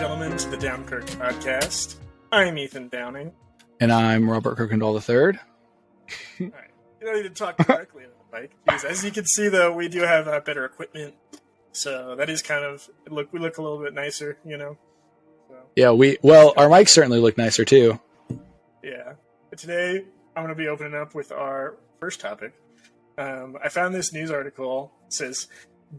gentlemen, to the Downkirk podcast. I'm Ethan Downing. And I'm Robert Kirkendall III. All right. You don't need to talk directly into the mic. Because as you can see, though, we do have better equipment. So that is kind of, we look a little bit nicer, you know? So, Yeah, our mics certainly look nicer, too. Yeah. But today, I'm going to be opening up with our first topic. I found this news article. It says,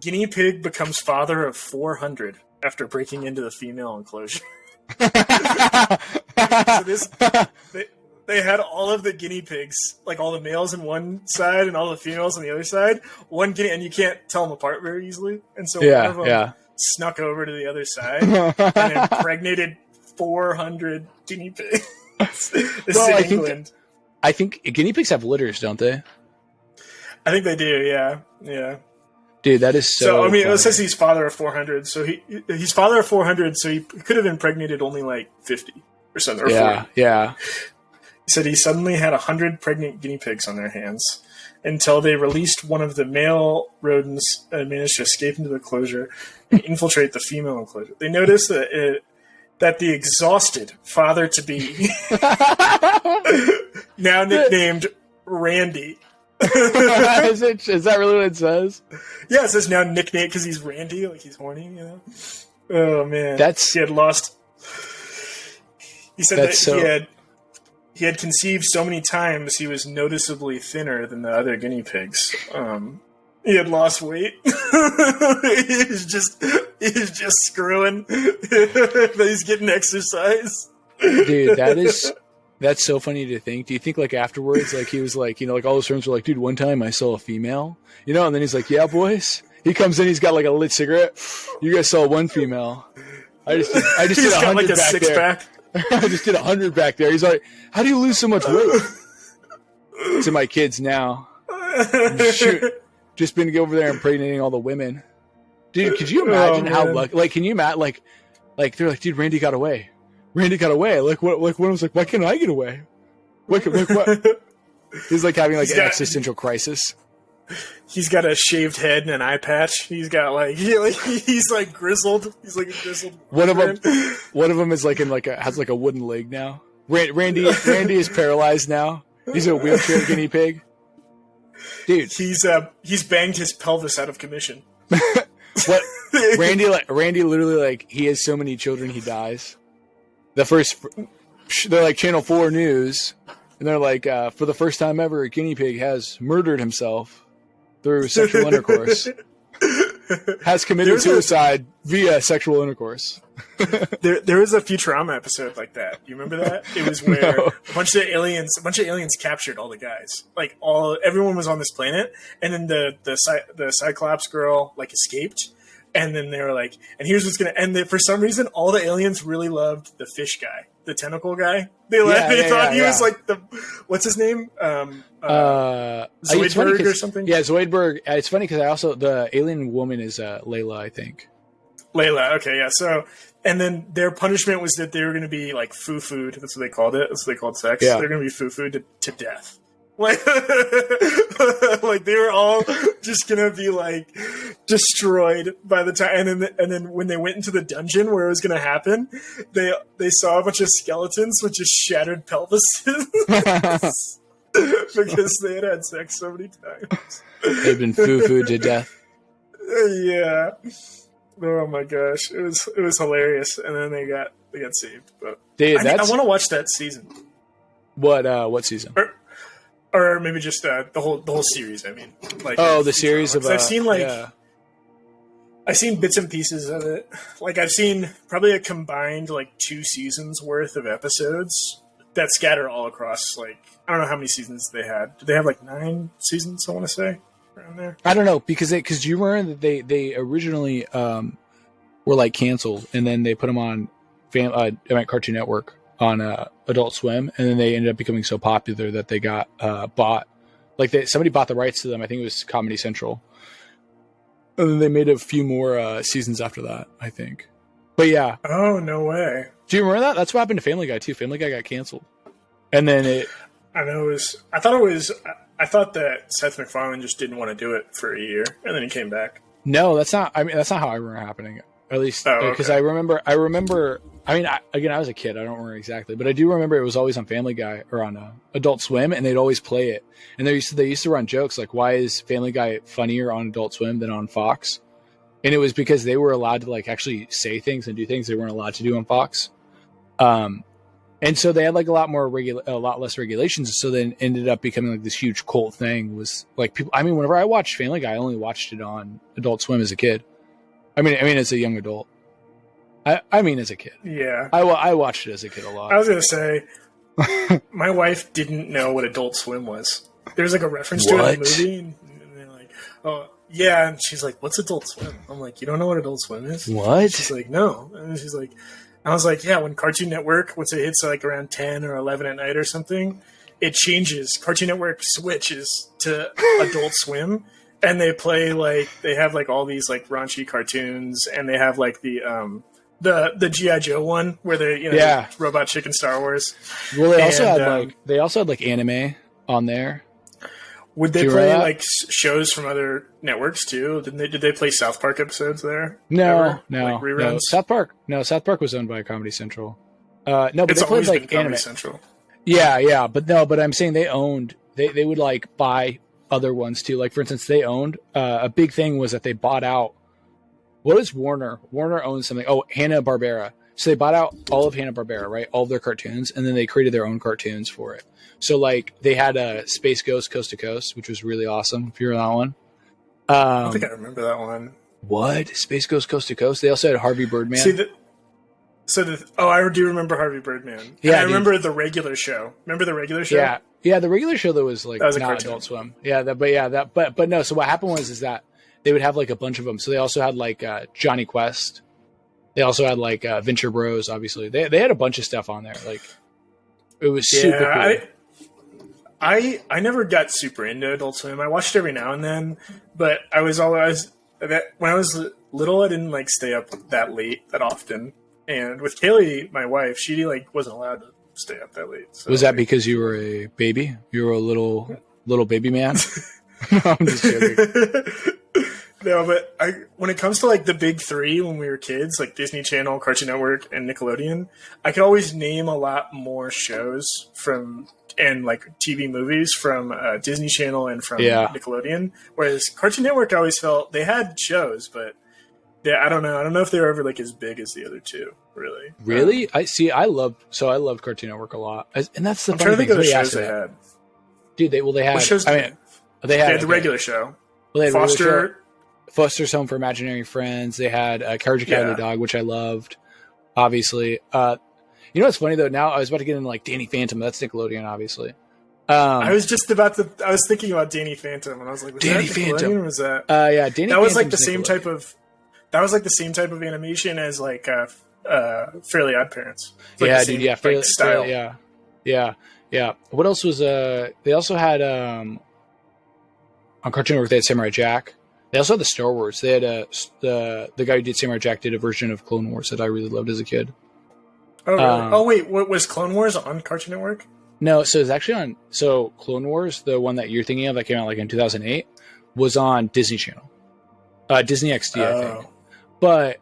guinea pig becomes father of 400 after breaking into the female enclosure. So they had all of the guinea pigs, like all the males on one side and all the females on the other side. One guinea, and you can't tell them apart very easily. And so one of them snuck over to the other side and impregnated 400 guinea pigs. This is in England. I think guinea pigs have litters, don't they? I think they do. Yeah. Dude, that is so. I mean, it says he's father of 400. So he's father of 400. So he could have impregnated only like 50 or something. Or 40. Yeah. He said he suddenly had 100 pregnant guinea pigs on their hands until they released one of the male rodents and managed to escape into the enclosure and infiltrate the female enclosure. They noticed that the exhausted father-to-be, now nicknamed Randy. Is that really what it says? Yeah, it says now nicknamed because he's Randy, like he's horny, you know? Oh, man. He had lost... He said that he had conceived so many times he was noticeably thinner than the other guinea pigs. He had lost weight. He's just screwing. But he's getting exercise. Dude, that's so funny to think. Do you think like afterwards, like he was like, you know, like all his friends were like, dude, one time I saw a female, you know, and then he's like, yeah, boys. He comes in, he's got like a lit cigarette. You guys saw one female. I just did 100 like a back there. Pack. I just did 100 back there. He's like, how do you lose so much weight? To my kids now. Just been over there impregnating all the women. Dude, could you imagine how lucky? Like, can you imagine? Like they're like, dude, Randy got away. Like, what? Like, one was like, why can't I get away? What? He's like having like an existential crisis. He's got a shaved head and an eye patch. He's got he's like grizzled. He's like a grizzled. One of them is like has like a wooden leg now. Randy is paralyzed now. He's a wheelchair guinea pig. Dude, he's banged his pelvis out of commission. What? Randy literally, like, he has so many children he dies. They're like Channel 4 News, and they're like, for the first time ever, a guinea pig has murdered himself through sexual intercourse. Has committed suicide via sexual intercourse. There was a Futurama episode like that. You remember that? It was where a bunch of aliens captured all the guys. Like everyone was on this planet, and then the Cyclops girl like escaped, and then they were like, and here's what's gonna end. For some reason, all the aliens really loved the fish guy, the tentacle guy. They thought he was like what's his name? Zoidberg or something? Yeah, Zoidberg. It's funny because the alien woman is Layla, I think. Layla, okay, yeah. So, and then their punishment was that they were going to be like foo-fooed. That's what they called it. That's what they called sex. Yeah. They're going to be foo-fooed to death. Like, like they were all just going to be like destroyed by the time. And then when they went into the dungeon where it was going to happen, they saw a bunch of skeletons with just shattered pelvises. Because they had sex so many times. They've been foo-fooed to death. Yeah. Oh my gosh. It was hilarious. And then they got saved. But dude, I want to watch that season. What season? Or maybe just the whole series, I mean. Like the series of I've seen I've seen bits and pieces of it. Like I've seen probably a combined like 2 seasons worth of episodes that scatter all across, like, I don't know how many seasons they had. Did they have like 9 seasons, I want to say, around there? I don't know, because you remember that they originally were like canceled, and then they put them on Cartoon Network on Adult Swim, and then they ended up becoming so popular that they got bought. Like somebody bought the rights to them. I think it was Comedy Central, and then they made a few more seasons after that, I think. But yeah. Oh, no way. Do you remember that? That's what happened to Family Guy too. Family Guy got canceled, and then I thought that Seth MacFarlane just didn't want to do it for a year, and then he came back. No, that's not. I mean, that's not how I remember happening. At least because I remember. I mean, I was a kid. I don't remember exactly, but I do remember it was always on Family Guy or on Adult Swim, and they'd always play it. And they used to run jokes like, "Why is Family Guy funnier on Adult Swim than on Fox?" And it was because they were allowed to like actually say things and do things they weren't allowed to do on Fox. And so they had like a lot less regulations. So then ended up becoming like this huge cult thing. Was like people. I mean, whenever I watched Family Guy, I only watched it on Adult Swim as a kid. I mean, as a young adult. I mean, as a kid. Yeah. I watched it as a kid a lot. I was going to say, my wife didn't know what Adult Swim was. There's like a reference to it in the movie. And they're like, oh, yeah. And she's like, what's Adult Swim? I'm like, you don't know what Adult Swim is? What? She's like, no. And she's like, I was like, yeah, when Cartoon Network, once it hits like around 10 or 11 at night or something, it changes. Cartoon Network switches to Adult Swim. And they play like, they have like all these like raunchy cartoons, and they have like the G.I. Joe one where they Robot Chicken Star Wars. Well, they also had like anime on there. Would they play like shows from other networks too? Did they play South Park episodes there? No. Like reruns? No, South Park was owned by Comedy Central. No, but it's they played like Comedy anime. Central. Yeah, but I'm saying they would like buy other ones too. Like for instance, they owned a big thing was that they bought out. What is Warner? Warner owns something. Oh, Hanna-Barbera. So they bought out all of Hanna-Barbera, right? All of their cartoons, and then they created their own cartoons for it. So like they had a Space Ghost Coast to Coast, which was really awesome. If you remember that one. I don't think I remember that one. What? Space Ghost Coast to Coast? They also had Harvey Birdman. I do remember Harvey Birdman. Yeah, I remember the regular show. Remember the regular show? Yeah, the regular show that was like that was not Adult Swim. But no. So what happened was that they would have like a bunch of them. So they also had like Johnny Quest. They also had like Venture Bros. Obviously, they had a bunch of stuff on there. Like it was super cool. I never got super into Adult Swim. I watched it every now and then, but I was always when I was little, I didn't like stay up that late that often. And with Kaylee, my wife, she like wasn't allowed to stay up that late. So, was that because you were a baby? You were a little baby man? No, I'm just joking. No, but when it comes to like the big three when we were kids, like Disney Channel, Cartoon Network, and Nickelodeon, I could always name a lot more shows and like TV movies from Disney Channel and from Nickelodeon. Whereas Cartoon Network, I always felt they had shows, but I don't know. I don't know if they were ever like as big as the other two. Really? Really? I loved Cartoon Network a lot, and that's the. I'm trying to think of the shows they had. Dude, they had. What shows? They had the regular show. Well, they had Foster's Home for Imaginary Friends. They had Courage the Cowardly Dog, which I loved. Obviously, you know what's funny though? Now I was about to get into like Danny Phantom. That's Nickelodeon, obviously. I was just about to. I was thinking about Danny Phantom, and I was like, was Danny that Phantom? Or was that? Yeah, Danny. That was like the same type of. That was like the same type of animation as like Fairly Odd Parents. Like yeah, dude. Yeah, like style. Yeah. What else was? They also had on Cartoon Network. They had Samurai Jack. They also had the Star Wars. They had the guy who did Samurai Jack did a version of Clone Wars that I really loved as a kid. Oh, really? Wait, what was Clone Wars on Cartoon Network? No, so it's actually on. So Clone Wars, the one that you're thinking of that came out like in 2008, was on Disney Channel, Disney XD, I think. But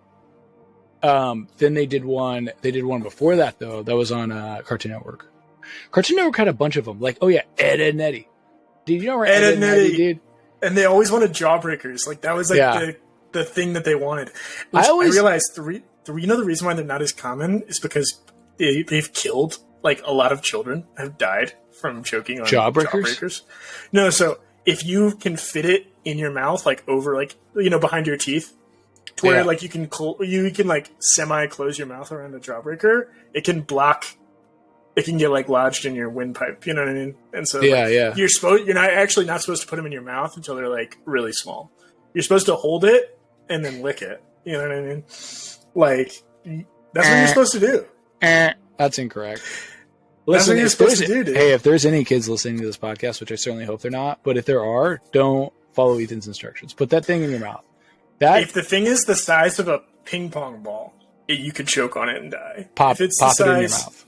then they did one. They did one before that though. That was on Cartoon Network. Cartoon Network had a bunch of them. Like, oh yeah, Ed, Eddy. Did you know where Ed, and Eddy, dude? And they always wanted Jawbreakers. Like that was like the thing that they wanted. I realized the reason why they're not as common is because they've killed like a lot of children have died from choking on Jawbreakers. No, so if you can fit it in your mouth, like over like behind your teeth, to where like you can like semi close your mouth around a Jawbreaker, it can block. It can get like lodged in your windpipe, you know what I mean? And so you're not supposed to put them in your mouth until they're like really small. You're supposed to hold it and then lick it. You know what I mean? Like that's what you're supposed to do. That's incorrect. Listen, that's what you're supposed to do, dude. Hey, if there's any kids listening to this podcast, which I certainly hope they're not, but if there are, don't follow Ethan's instructions. Put that thing in your mouth. If the thing is the size of a ping pong ball, you could choke on it and die. Pop it in your mouth.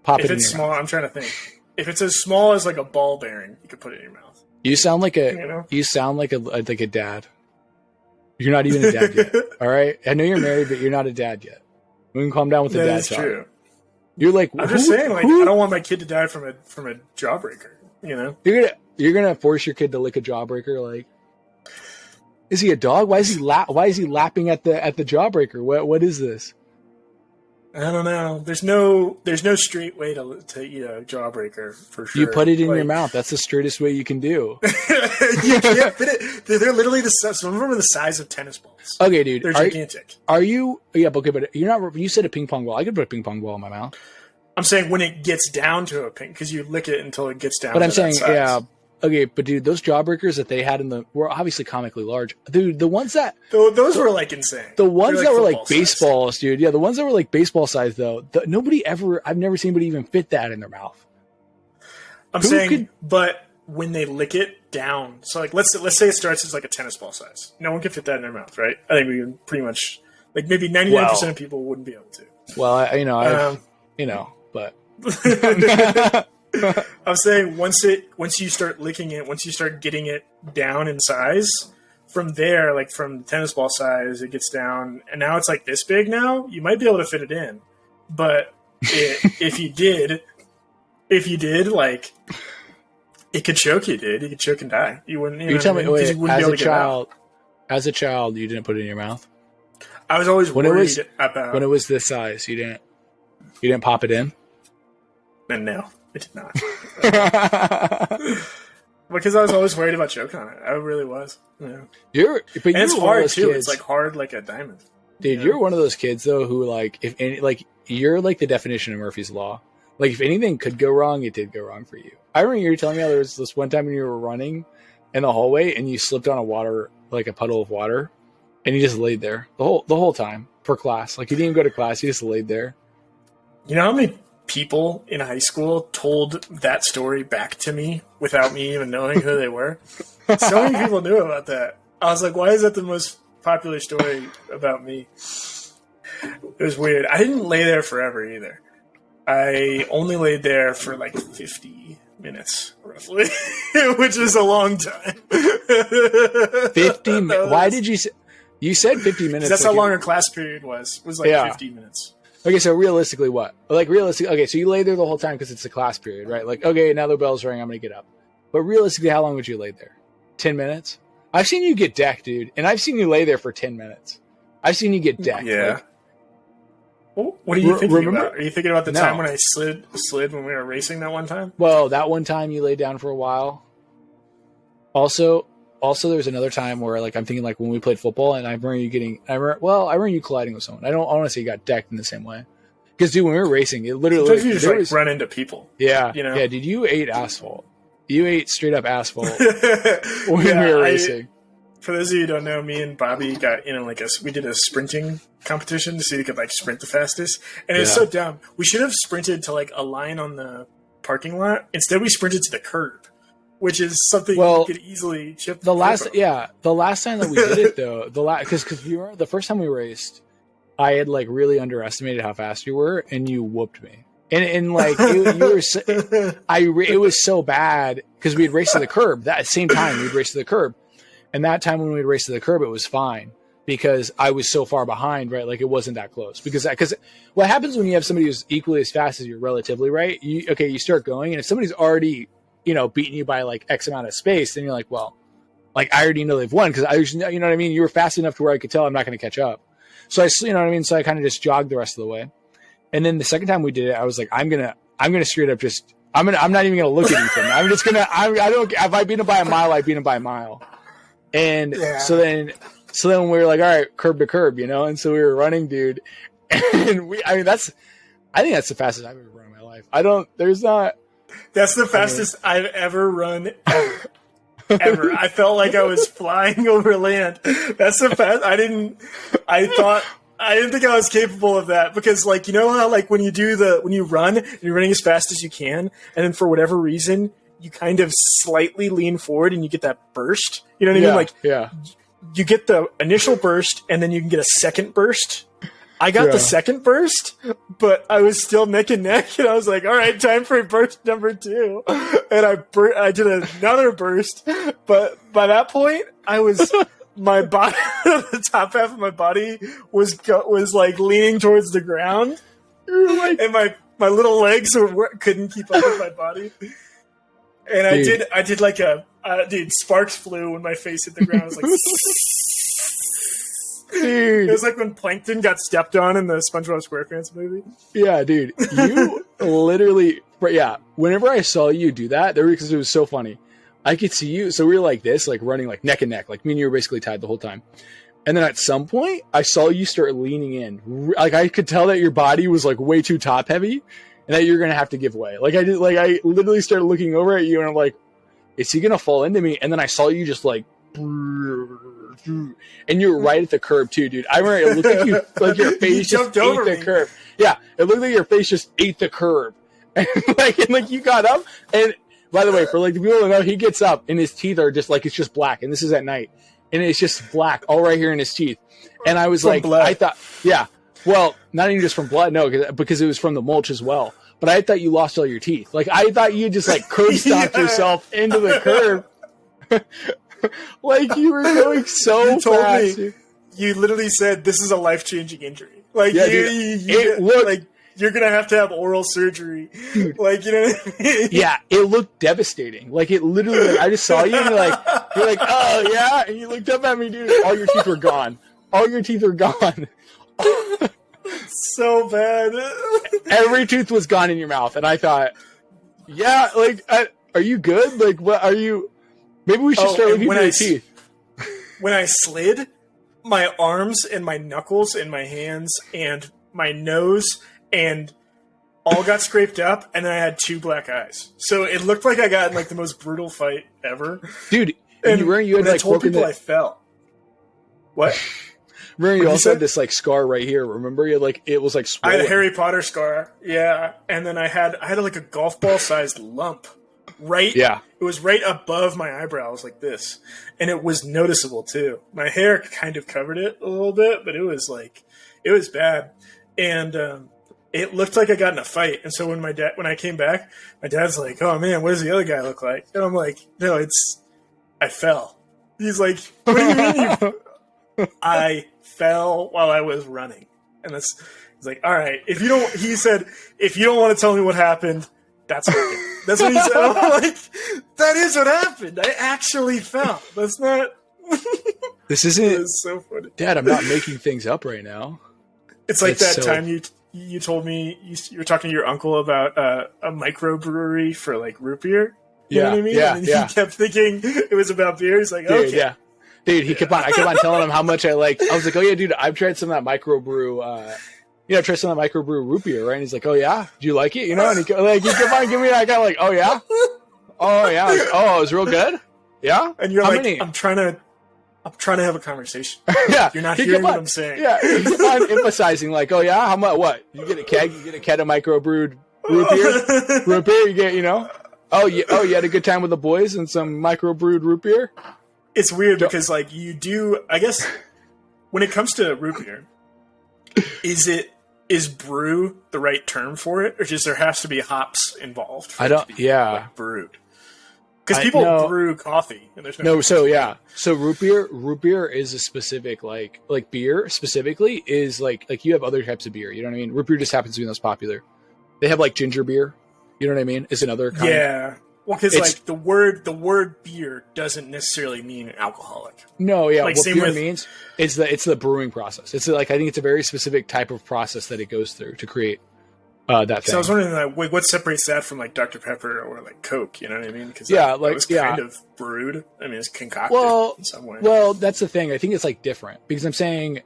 If it's small, I'm trying to think. If it's as small as like a ball bearing, you could put it in your mouth. You sound like a dad. You're not even a dad yet. All right? I know you're married, but you're not a dad yet. We can calm down with the dad talk. That's true. You're like, I'm just saying, like, I don't want my kid to die from a jawbreaker, you know? You're gonna force your kid to lick a jawbreaker, like, is he a dog? Why is he lapping at the jawbreaker? What is this? I don't know. There's no straight way to eat a jawbreaker for sure. You put it in your mouth. That's the straightest way you can do. You can't fit it. They're literally some of them are the size of tennis balls. Okay, dude. They're gigantic. Are you? Yeah, okay, but you're not. You said a ping pong ball. I could put a ping pong ball in my mouth. I'm saying when it gets down to a ping, because you lick it until it gets down. But I'm saying, yeah. Okay, but dude, those jawbreakers that they had were obviously comically large. Dude, the ones that those were like insane. The ones that were like baseballs, dude. Yeah, the ones that were like baseball size though. I've never seen anybody even fit that in their mouth. But when they lick it down, so like let's say it starts as like a tennis ball size. No one can fit that in their mouth, right? I think we can pretty much like maybe 99% of people wouldn't be able to. Well, but. I'm saying once you start licking it, once you start getting it down in size, from there, like from tennis ball size, it gets down, and now it's like this big. Now you might be able to fit it in, but if you did, like it could choke you, dude. You could choke and die. You wouldn't. You tell me, wait, as a child, you didn't put it in your mouth. I was always worried about when it was this size. You didn't pop it in. And no. I did not. Because I was always worried about choking on it. I really was. Yeah. And it's hard too. Kids. It's like hard like a diamond. Dude, you're one of those kids though who you're like the definition of Murphy's Law. Like if anything could go wrong, it did go wrong for you. I remember you were telling me how there was this one time when you were running in the hallway and you slipped on a puddle of water, and you just laid there the whole time for class. Like you didn't even go to class, you just laid there. You know how many people in high school told that story back to me without me even knowing who they were? So many people knew about that. I was like, why is that the most popular story about me? It was weird. I didn't lay there forever either. I only laid there for like 50 minutes, roughly, which is a long time. 50 minutes? Why did you say... You said 50 minutes. That's how long our class period was. It was like 50 minutes. Okay, so realistically, what? Okay, so you lay there the whole time because it's a class period, right? Like, okay, now the bell's ringing, I'm going to get up. But realistically, how long would you lay there? 10 minutes? I've seen you get decked, dude, and I've seen you lay there for 10 minutes. I've seen you get decked. Yeah. Well, what are you thinking about? Are you thinking about the time when I slid when we were racing that one time? Well, that one time you laid down for a while. Also, there's another time where, like, I'm thinking, like, when we played football, and I remember you colliding with someone. I don't want to say you got decked in the same way. Because, dude, when we were racing, it literally... Sometimes you just, run into people. Yeah. You know? Yeah, dude, you ate asphalt. You ate straight-up asphalt when we were racing. For those of you who don't know, me and Bobby got in we did a sprinting competition to see who could, like, sprint the fastest. And it's so dumb. We should have sprinted to, like, a line on the parking lot. Instead, we sprinted to the curb. Which is something you could easily chip. The last time that we did it though, because you were the first time we raced, I had like really underestimated how fast you were, and you whooped me. And like it was so bad because we had raced to the curb that same time we'd raced to the curb, and that time when we'd raced to the curb, it was fine because I was so far behind, right? Like it wasn't that close because what happens when you have somebody who's equally as fast as you relatively, right? You start going, and if somebody's already beating you by like X amount of space, then you're like, well, like I already know they've won because you know what I mean? You were fast enough to where I could tell I'm not going to catch up. So you know what I mean? So I kind of just jogged the rest of the way. And then the second time we did it, I was like, I'm going to straight up I'm not even going to look at Ethan. I'm just going to, if I beat him by a mile, I beat him by a mile. And so then we were like, all right, curb to curb, and so we were running, dude. And I think that's the fastest I've ever run in my life. That's the fastest I've ever run ever. I felt like I was flying over land. That's the fast. I didn't think I was capable of that because, like, you know how, like, when you run, you're running as fast as you can, and then for whatever reason, you kind of slightly lean forward and you get that burst. You know what I mean? Like, you get the initial burst, and then you can get a second burst. I got the second burst, but I was still neck and neck, and I was like, all right, time for burst number 2. And I did another burst, but by that point, I was my body, the top half of my body was like leaning towards the ground, and my little legs couldn't keep up with my body. And I did like dude, sparks flew when my face hit the ground. I was like, dude. It was like when Plankton got stepped on in the SpongeBob SquarePants movie. Yeah, dude, you literally, whenever I saw you do that, because it was so funny, I could see you. So we were like this, like running like neck and neck, like me and you were basically tied the whole time. And then at some point, I saw you start leaning in. Like I could tell that your body was like way too top heavy, and that you're gonna have to give way. Like I literally started looking over at you, and I'm like, is he gonna fall into me? And then I saw you just like, and you were right at the curb too, dude. I remember it looked like you, like your face just ate the curb. Yeah, it looked like your face just ate the curb, and like you got up. And by the way, for like the people that know, he gets up and his teeth are just like, it's just black, and this is at night, and it's just black all right here in his teeth. And I was from like, blood. I thought, yeah, well, not even just from blood, no, because it was from the mulch as well. But I thought you lost all your teeth. Like I thought you just like curb stomped yourself into the curb. Like you were going so fast. You literally said this is a life-changing injury. Like it looked like you're gonna have to have oral surgery. Dude, like you know what I mean? Yeah, it looked devastating. Like it literally. Like, I just saw you and you're like, oh yeah, and you looked up at me, dude. All your teeth were gone. All your teeth were gone. So bad. Every tooth was gone in your mouth, and I thought, yeah, like, are you good? Like, what are you? Maybe we should start looking at your teeth. When I slid, my arms and my knuckles and my hands and my nose and all got scraped up, and then I had 2 black eyes. So it looked like I got in like the most brutal fight ever, dude. And you had like I told people I fell. What? Remember, you also had this like scar right here. Remember, you had like it was like swollen. I had a Harry Potter scar, yeah, and then I had like a golf ball sized lump. Right, yeah, it was right above my eyebrows, like this, and it was noticeable too. My hair kind of covered it a little bit, but it was bad, and it looked like I got in a fight. And so when I came back, my dad's like, "Oh man, what does the other guy look like?" And I'm like, "No, I fell." He's like, "What do you mean you?" I fell while I was running, and he's like, "All right, if you don't want to tell me what happened, that's okay." That's what he said. I'm like, that is what happened. I actually fell. That's not. This isn't. It was so funny, Dad. I'm not making things up right now. It's like that time you told me you were talking to your uncle about a microbrewery for like root beer. You know what I mean? Yeah, and he kept thinking it was about beer. He's like, dude, okay. Yeah. Dude, I kept on telling him how much I was like, oh yeah, dude, I've tried some of that microbrew. Try some of that microbrew root beer, right? And he's like, oh yeah, do you like it? You know, and he kept on giving me that guy like, oh yeah, like, oh, it was real good, yeah. And you're like, I'm trying to have a conversation. Yeah, you're not hearing what I'm saying. Yeah, he kept on emphasizing like, oh yeah, how much? What? You get a keg of microbrewed root beer. You get, oh you had a good time with the boys and some microbrewed root beer. It's weird because like you do, I guess, when it comes to root beer, is brew the right term for it, or just there has to be hops involved? For like, brewed. Because people brew coffee, and there's no. So root beer is a specific like beer specifically is like you have other types of beer. You know what I mean? Root beer just happens to be the most popular. They have like ginger beer. You know what I mean? It's another kind. Yeah. Well, because like the word beer doesn't necessarily mean alcoholic. No, yeah. Like, what beer means it's the brewing process. It's like I think it's a very specific type of process that it goes through to create that thing. So I was wondering, like, what separates that from like Dr. Pepper or like Coke? You know what I mean? Because that was kind of brewed. I mean, it's concocted in some way. Well, that's the thing. I think it's like different because I'm saying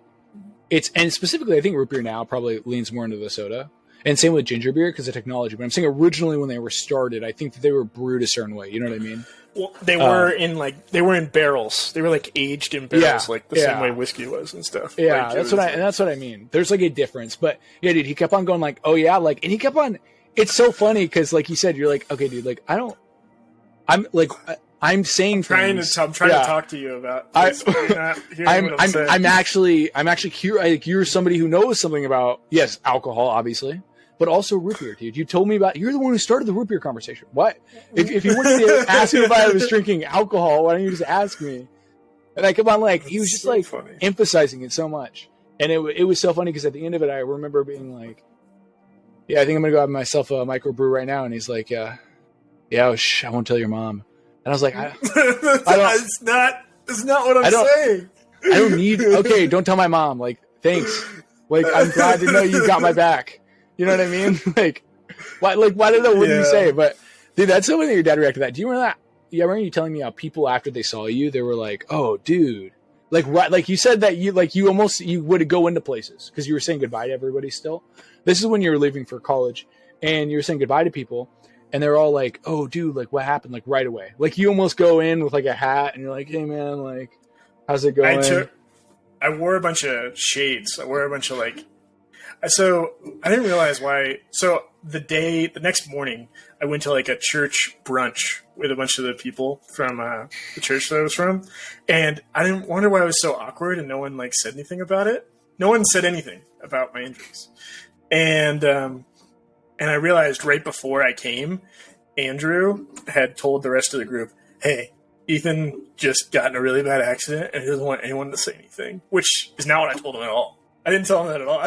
and specifically, I think root beer now probably leans more into the soda. And same with ginger beer because of technology. But I'm saying originally when they were started, I think that they were brewed a certain way. You know what I mean? Well, they were in barrels. They were like aged in barrels, like the same way whiskey was and stuff. Yeah, like, that's what I mean. There's like a difference, but yeah, dude, he kept on going like, oh yeah, like, and he kept on. It's so funny because, like you said, you're like, okay, dude, like I'm saying things. I'm trying to talk to you about this, I'm actually curious. Like, you're somebody who knows something about alcohol, obviously, but also root beer, dude. You told me you're the one who started the root beer conversation. What? If you wanted to ask me if I was drinking alcohol, why don't you just ask me? And I kept on like, he was just so like funny. emphasizing it so much. And it was so funny because at the end of it, I remember being like, yeah, I think I'm going to go have myself a microbrew right now. And he's like, yeah, I won't tell your mom. And I was like, it's not what I'm saying. I don't need, okay, don't tell my mom. Like, thanks. Like, I'm glad to know you got my back. You know what I mean? Like, why don't know what you say? But dude, that's so funny that your dad reacted to that. Do you remember that? Yeah, I remember you telling me how people after they saw you, they were like, "Oh, dude," like right, like you said that you would go into places because you were saying goodbye to everybody. Still, this is when you were leaving for college, and you were saying goodbye to people, and they're all like, "Oh, dude, like what happened?" Like right away, like you almost go in with like a hat, and you're like, "Hey, man, like how's it going?" I wore a bunch of shades. I wore a bunch of like. So I didn't realize why. So the next morning, I went to like a church brunch with a bunch of the people from the church that I was from, and I didn't wonder why I was so awkward and no one like said anything about it. No one said anything about my injuries, and I realized right before I came, Andrew had told the rest of the group, "Hey, Ethan just got in a really bad accident and he doesn't want anyone to say anything," which is not what I told him at all. I didn't tell him that at all.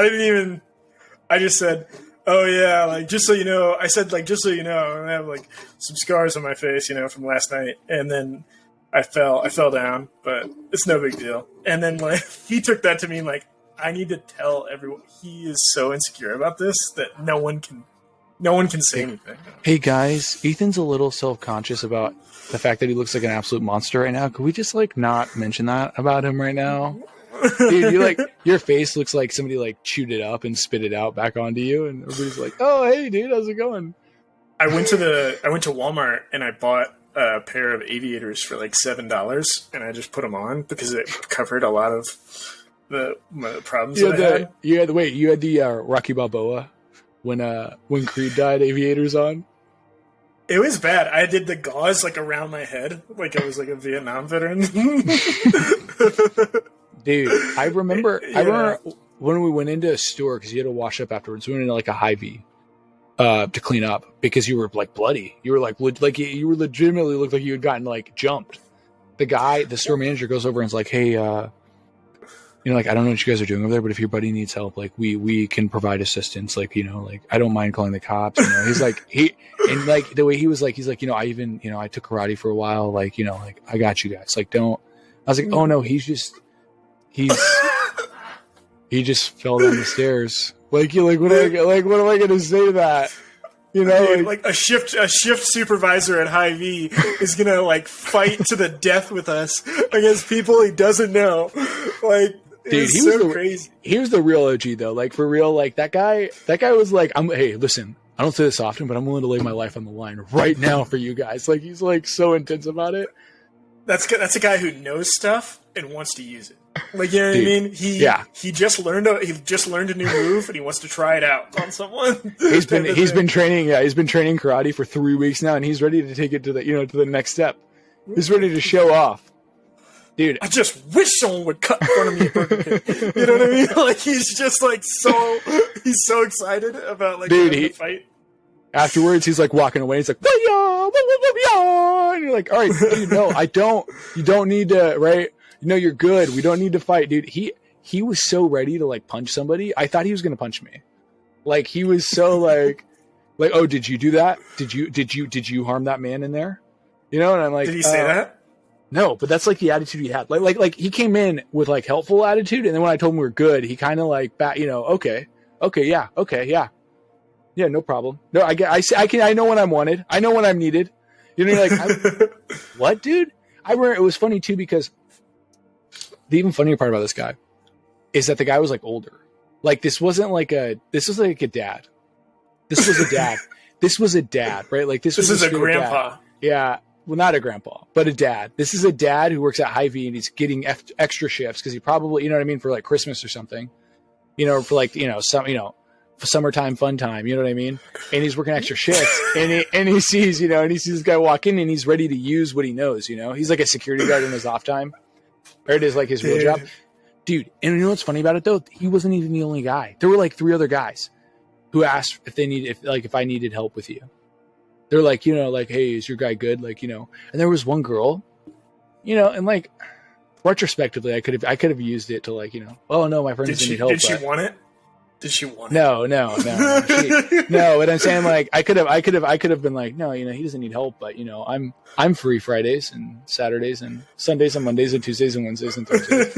I just said, "Oh yeah, like just so you know," I said like, "Just so you know, I have like some scars on my face, you know, from last night." And then I fell down, but it's no big deal. And then like he took that to mean like, I need to tell everyone. He is so insecure about this that no one can say anything. Hey guys, Ethan's a little self-conscious about the fact that he looks like an absolute monster right now. Could we just like not mention that about him right now? Dude, you like your face looks like somebody like chewed it up and spit it out back onto you, and everybody's like, "Oh, hey, dude, how's it going?" I went to Walmart and I bought a pair of aviators for like $7, and I just put them on because it covered a lot of my problems. You had the Rocky Balboa when Creed died aviators on. It was bad. I did the gauze like around my head, like I was like a Vietnam veteran. Dude, I remember when we went into a store because you had to wash up afterwards. We went into like a Hy-Vee to clean up because you were like bloody. You were like you were legitimately looked like you had gotten like jumped. The store manager goes over and is like, "Hey, like I don't know what you guys are doing over there, but if your buddy needs help, like we can provide assistance. Like like I don't mind calling the cops." He's like and like the way he was like he's like I took karate for a while. Like like I got you guys. Like don't. I was like, oh no, he just fell down the stairs. Like what am I gonna say to that? Like a shift supervisor at Hy-Vee is gonna like fight to the death with us against people he doesn't know. Like, dude, he was crazy. He was the real OG though. Like for real, like that guy was like, hey, listen, I don't say this often, but I'm willing to lay my life on the line right now for you guys. Like he's like so intense about it. That's a guy who knows stuff and wants to use it. Like, you know what I mean? He just learned a new move and he wants to try it out on someone. He's been training karate for 3 weeks now, and he's ready to take it to the next step. He's ready to show off. Dude, I just wish someone would cut in front of me at Burger King. You know what I mean? Like he's just like he's so excited about like the fight. Afterwards, he's like walking away. He's like, and you're like, all right, dude, no, I don't. You don't need to, right? You're good. We don't need to fight, dude. He was so ready to like punch somebody. I thought he was gonna punch me. Like he was so like, oh, did you do that? Did you harm that man in there? And I'm like, did he say that? No, but that's like the attitude he had. Like he came in with like helpful attitude, and then when I told him we were good, he kind of like okay, yeah, no problem. No, I know when I'm wanted. I know when I'm needed. You're like, what, dude? I remember it was funny too because the even funnier part about this guy is that the guy was like older. Like this was like a dad. This was a dad. This was a dad, right? Like this is a grandpa. Dad. Yeah. Well, not a grandpa, but a dad. This is a dad who works at Hy-Vee and he's getting extra shifts because he probably, for like Christmas or something, for like, summertime fun time, you know what I mean? And he's working extra shifts and he sees, and he sees this guy walk in and he's ready to use what he knows, he's like a security guard in his off time. Or it is like his real job. Dude, and you know what's funny about it though? He wasn't even the only guy. There were like 3 other guys who asked if I needed help with you. They're like, hey, is your guy good? Like, and there was one girl, and like retrospectively, I could have used it to like, oh no, my friend doesn't need help. Did she want it? Did she want it? No. No, but I'm saying like I could have been like, no, he doesn't need help, but I'm free Fridays and Saturdays and Sundays and Mondays and Tuesdays and Wednesdays and Thursdays.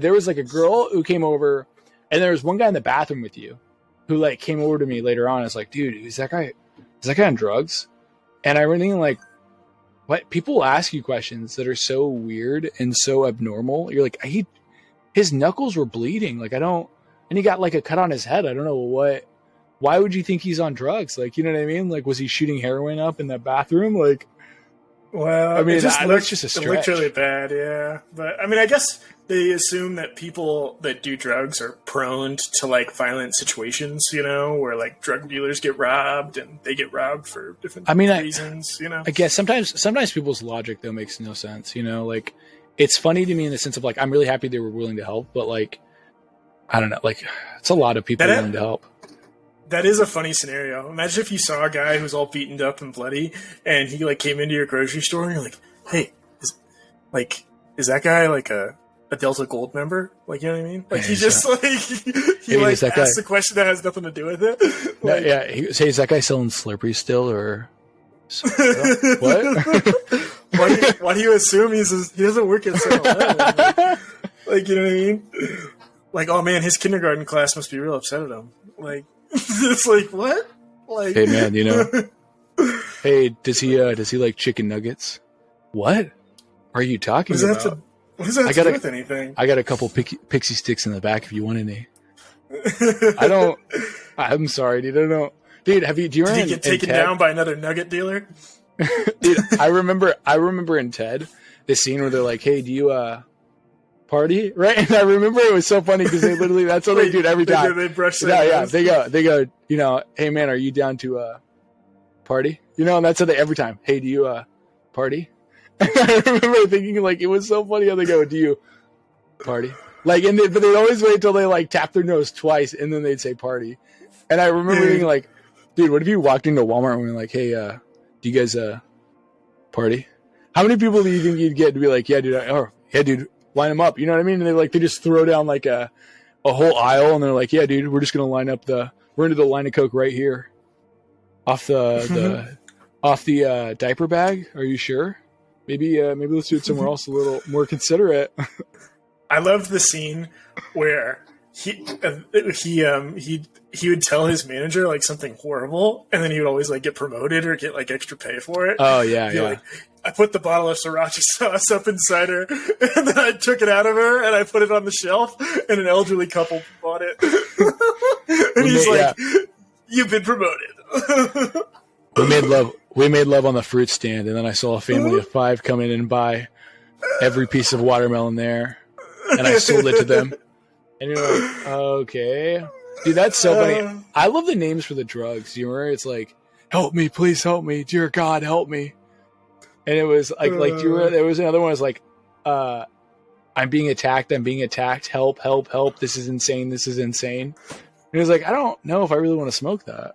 There was like a girl who came over, and there was one guy in the bathroom with you who like came over to me later on. I was like, dude, is that guy on drugs? And I remember thinking like, what? People will ask you questions that are so weird and so abnormal. You're like, his knuckles were bleeding. Like, and he got like a cut on his head. I don't know why would you think he's on drugs? Like, you know what I mean? Like, was he shooting heroin up in that bathroom? Like, well, I mean, that's just a stretch. It looked really bad, yeah. But I mean, I guess they assume that people that do drugs are prone to like violent situations, where like drug dealers get robbed and they get robbed for different reasons, I guess sometimes people's logic though makes no sense, like it's funny to me in the sense of like, I'm really happy they were willing to help, but like, I don't know, like it's a lot of people willing to help. That is a funny scenario. Imagine if you saw a guy who's all beaten up and bloody and he like came into your grocery store and you're like, hey, is that guy like a Delta Gold member? Like, you know what I mean? Like, he just like he like asks a question that has nothing to do with it. Like, is that guy selling Slurpees still or what? Why do you assume he doesn't work at 7-Eleven? Like, you know what I mean? Like, oh man, his kindergarten class must be real upset at him. Like, it's like, what? Like, hey man, hey, does he like chicken nuggets? What are you talking about? What does that have to do with anything? I got a couple pixie sticks in the back if you want any. I'm sorry, dude. I don't know. Dude, do you remember? Did he get taken down by another nugget dealer? Dude, I remember in Ted, the scene where they're like, hey, do you party? Right? And I remember it was so funny because they literally, that's what they do every time. They brush their nose. They go, hey man, are you down to party? And that's how they, every time, hey, do you party? I remember thinking like it was so funny how they go, do you party? Like, but they'd always wait till they like tap their nose twice and then they'd say party. And I remember thinking like, dude, what if you walked into Walmart and were like, hey, do you guys party? How many people do you think you'd get to be like, yeah, dude, line them up. You know what I mean? And they just throw down like a whole aisle and they're like, yeah, dude, we're just gonna line up we're into the line of Coke right here, off the diaper bag. Are you sure? Maybe let's do it somewhere else a little more considerate. I loved the scene where he would tell his manager like something horrible, and then he would always like get promoted or get like extra pay for it. Oh yeah, yeah. Like, I put the bottle of sriracha sauce up inside her, and then I took it out of her and I put it on the shelf, and an elderly couple bought it. And he's like, "You've been promoted." We made love on the fruit stand, and then I saw a family of 5 come in and buy every piece of watermelon there, and I sold it to them. And you're like, okay. Dude, that's so funny. I love the names for the drugs. You remember? It's like, help me, please help me. Dear God, help me. And it was like there was another one. It was like, I'm being attacked. Help, help, help. This is insane. And it was like, I don't know if I really want to smoke that.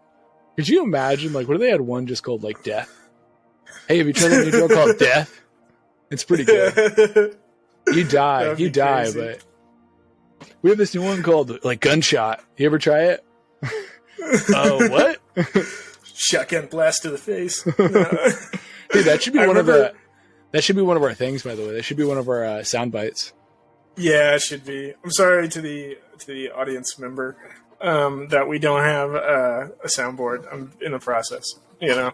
Could you imagine, like, what if they had one just called, like, Death? Hey, have you tried a new drug called Death? It's pretty good. You die, crazy. But we have this new one called, like, Gunshot. You ever try it? Oh, what? Shotgun blast to the face. Dude, that should be that should be one of our things, by the way. That should be one of our sound bites. Yeah, it should be. I'm sorry to the audience member. That we don't have a soundboard. I'm in the process, So.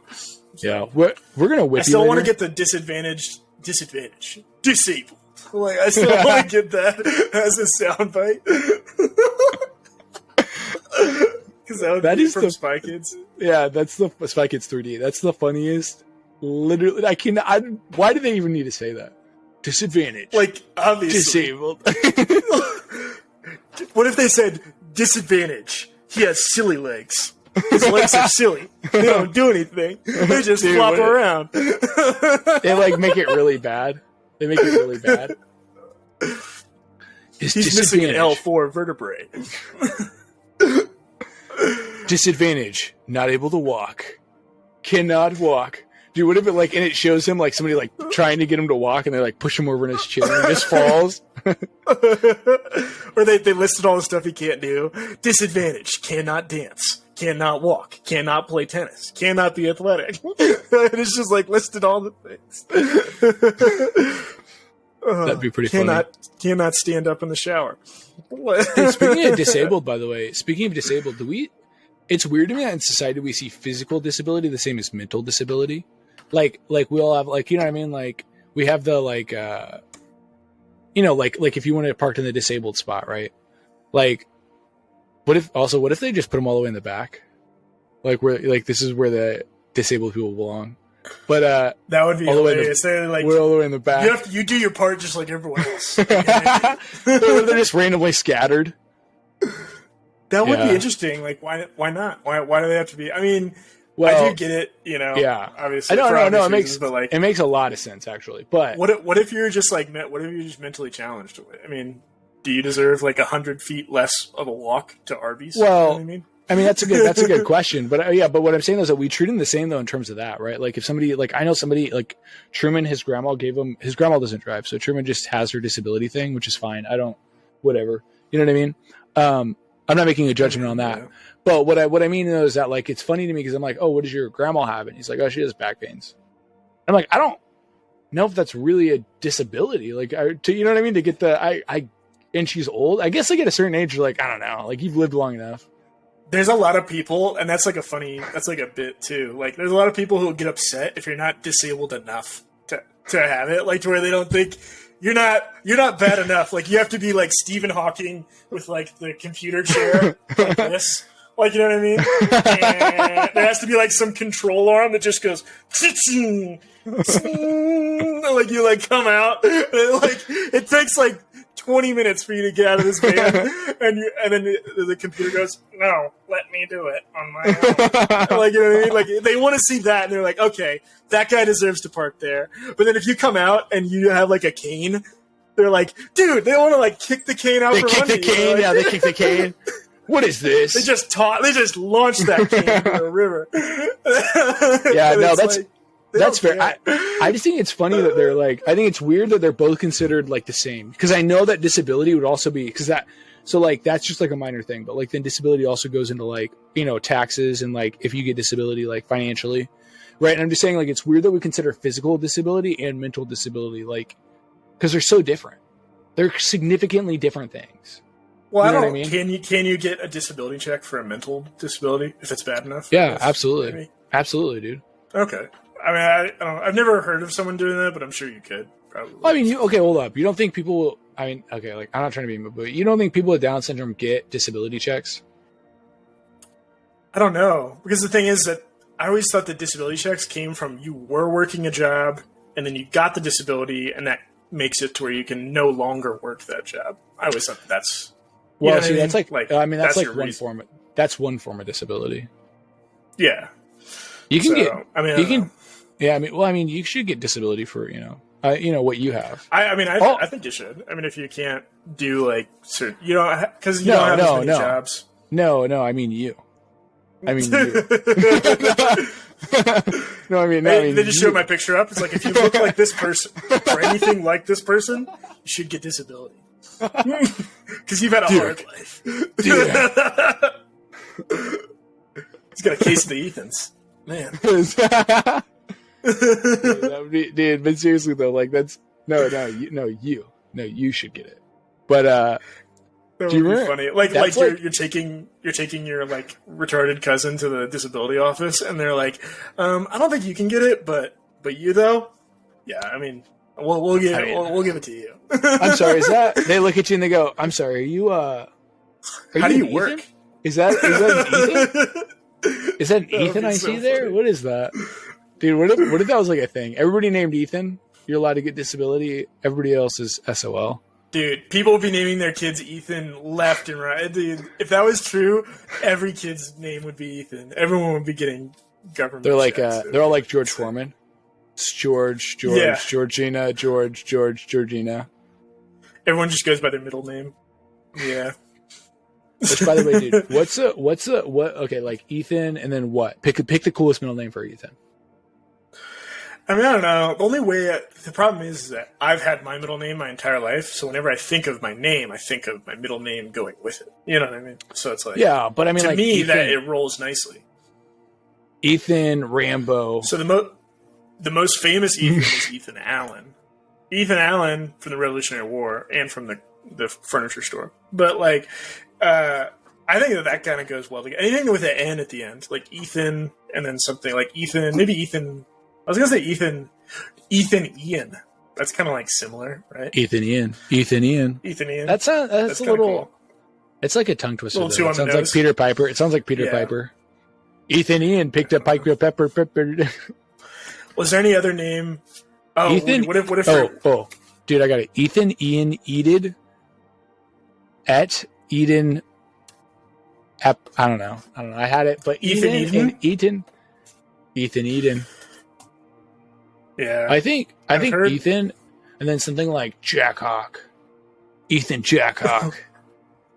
Yeah, we're gonna whip. I still want to get the disadvantaged, disabled. Like, I still want to get that as a soundbite. Because that is from Spy Kids. Yeah, that's the Spy Kids 3D. That's the funniest. Literally, why do they even need to say that? Disadvantage. Like, obviously. Disabled. What if they said, disadvantage? He has silly legs. His legs are silly. They don't do anything. They just flop around. They, like, make it really bad. He's missing an L4 vertebrae. Disadvantage. Not able to walk. Cannot walk. Dude, what if it like, and it shows him like somebody like trying to get him to walk, and they like push him over in his chair and he just falls. Or they listed all the stuff he can't do. Disadvantage: cannot dance, cannot walk, cannot play tennis, cannot be athletic. And it's just like listed all the things. That'd be pretty funny. Cannot stand up in the shower. Hey, speaking of disabled, by the way, it's weird to me that in society we see physical disability the same as mental disability. Like we all have, like, you know what I mean? Like we have the like if you want to park in the disabled spot, right? Like what if they just put them all the way in the back? Like where, like, this is where the disabled people belong. But that would be hilarious. They're like, we're all the way in the back. You do your part just like everyone else. They're just randomly scattered. That would be interesting. Like, why not? Why do they have to be? I mean, I do get it. Yeah. Obviously, it makes a lot of sense actually. But what if you're just like mentally challenged? I mean, do you deserve like 100 feet less of a walk to Arby's? Well, you know what I mean, that's a good question. But but what I'm saying is that we treat him the same though in terms of that, right? Like if somebody, like I know somebody like Truman, his grandma doesn't drive, so Truman just has her disability thing, which is fine. Whatever. You know what I mean? I'm not making a judgment on that. Yeah. But what I mean though is that, like, it's funny to me because I'm like, oh, what does your grandma have? And he's like, oh, she has back pains. I'm like, I don't know if that's really a disability. Like, you know what I mean? To get and she's old. I guess like at a certain age, you're like, I don't know, like you've lived long enough. There's a lot of people, and that's like a bit too. Like, there's a lot of people who will get upset if you're not disabled enough to have it, like to where they don't think you're not bad enough. Like, you have to be like Stephen Hawking with like the computer chair like this. Like, you know what I mean? And there has to be like some control arm that just goes like you like come out. And, like, it takes like 20 minutes for you to get out of this van, and then the computer goes, no, let me do it on my own. Like, you know what I mean? Like, they want to see that, and they're like, okay, that guy deserves to park there. But then if you come out and you have like a cane, they're like, dude, they want to like kick the cane out. They kick the cane, like, yeah, they kick the cane. What is this? They just launched that cane into the river. Yeah, no, that's fair. I just think it's funny that they're like, I think it's weird that they're both considered like the same, because I know that disability would also be, because that's just like a minor thing, but like then disability also goes into like, taxes and like if you get disability like financially, right? And I'm just saying, like, it's weird that we consider physical disability and mental disability, like, because they're so different. They're significantly different things. Well, I mean? Can you get a disability check for a mental disability if it's bad enough? Yeah, absolutely. Maybe? Absolutely, dude. Okay. I mean, I don't know. I've never heard of someone doing that, but I'm sure you could, probably. Well, I mean, okay, hold up. You don't think people, like, I'm not trying to be, but you don't think people with Down syndrome get disability checks? I don't know. Because the thing is that I always thought that disability checks came from you were working a job, and then you got the disability, and that makes it to where you can no longer work that job. I always thought that's... Well, see, that's like that's like one form. That's one form of disability. Yeah, you can get. I mean, you can. Yeah, I mean, you should get disability for what you have. I think you should. I mean, if you can't do like certain, because you don't have as many jobs. No, I mean you. I mean you. No, I mean they just showed my picture up. It's like, if you look like this person or anything like this person, you should get disability. Because you've had a hard life. Dude. He's got a case of the Ethans. Man. Dude, but seriously though, like, that's you should get it. But that would be funny. Like you're taking your like retarded cousin to the disability office, and they're like, I don't think you can get it, but you though, yeah. I mean, we'll give it to you. I'm sorry. Is that they look at you and they go, I'm sorry. Are you? How do you work? Is that an Ethan? Is that an Ethan I see there? Funny. What is that, dude? What if that was like a thing? Everybody named Ethan. You're allowed to get disability. Everybody else is SOL. Dude, people would be naming their kids Ethan left and right. Dude, if that was true, every kid's name would be Ethan. Everyone would be getting government. They're like they're all like George Foreman. It's George, yeah. Georgina, Georgina. Everyone just goes by their middle name. Yeah. Which, by the way, dude, what? Okay, like Ethan, and then what? Pick the coolest middle name for Ethan. I mean, I don't know. The only way, the problem is that I've had my middle name my entire life, so whenever I think of my name, I think of my middle name going with it. You know what I mean? So it's like, yeah, but I mean, to like, me, Ethan, that it rolls nicely. Ethan, Rambo. So the most famous Ethan is Ethan Allen. Ethan Allen from the Revolutionary War and from the furniture store. But like, I think that kind of goes well together. Anything with an N at the end, like Ethan, and then something like Ethan, maybe Ethan. I was gonna say Ethan Ian. That's kind of like similar, right? Ethan Ian. That's a little. Cool. It's like a tongue twister. It sounds like Peter Piper. It sounds like Peter Piper. Ethan Ian picked up pepper. Was there any other name? Oh, Ethan. What if? Oh, dude, I got it. Ethan Ian Edid at Eden. I don't know. I had it, but Ethan Eden. Yeah, I think Ethan, and then something like Jack Hawk. Ethan Jack Hawk.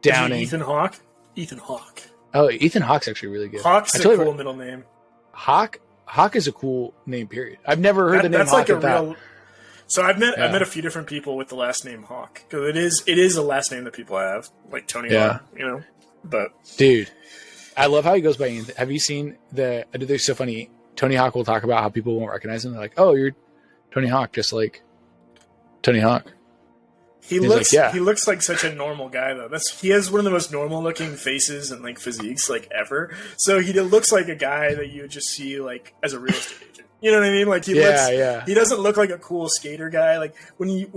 Downing. Ethan Hawk. Ethan Hawk. Oh, Ethan Hawk's actually really good. Hawk's a cool middle name. Hawk is a cool name. Period. I've never heard the name Hawk. Like that. So I've met a few different people with the last name Hawk, because it is a last name that people have, like Tony Hawk. You know, but dude, I love how he goes by. Have you seen the? I think they're so funny. Tony Hawk will talk about how people won't recognize him. They're like, "Oh, you're Tony Hawk," just like Tony Hawk. He looks like such a normal guy though. He has one of the most normal looking faces and like physiques like ever. So he looks like a guy that you would just see like as a real estate agent. You know what I mean? Like he doesn't look like a cool skater guy. Like when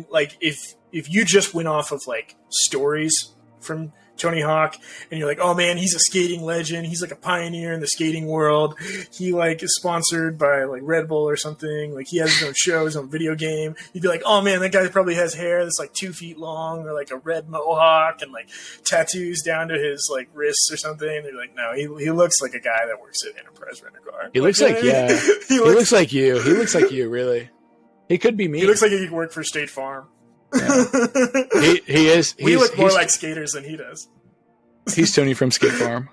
like if you just went off of like stories from Tony Hawk and you're like, oh man, he's a skating legend. He's like a pioneer in the skating world. He like is sponsored by like Red Bull or something. Like he has his own show, his own video game. You'd be like, oh man, that guy probably has hair that's like 2 feet long or like a red mohawk and like tattoos down to his like wrists or something. And you're like, no, he looks like a guy that works at Enterprise Rent-A-Car. He looks like, yeah. He looks like you. He looks like you, really. He could be me. He looks like he could work for State Farm. Yeah. He is. We look more like skaters than he does. He's Tony from Skate Farm.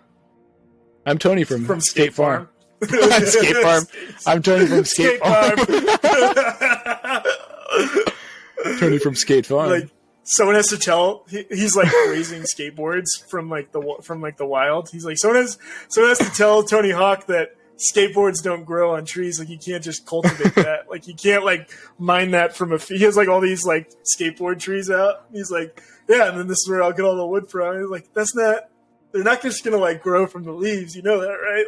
I'm Tony from Skate Farm. Skate Farm. I'm Tony from Skate Farm. Tony from Skate Farm. Like someone has to tell. He's like raising skateboards from the wild. He's like someone has to tell Tony Hawk that skateboards don't grow on trees. Like you can't just cultivate that. Like you can't like mine that from he has like all these like skateboard trees out. He's like, yeah, and then this is where I'll get all the wood from. He's like, they're not just gonna like grow from the leaves. You know that, right?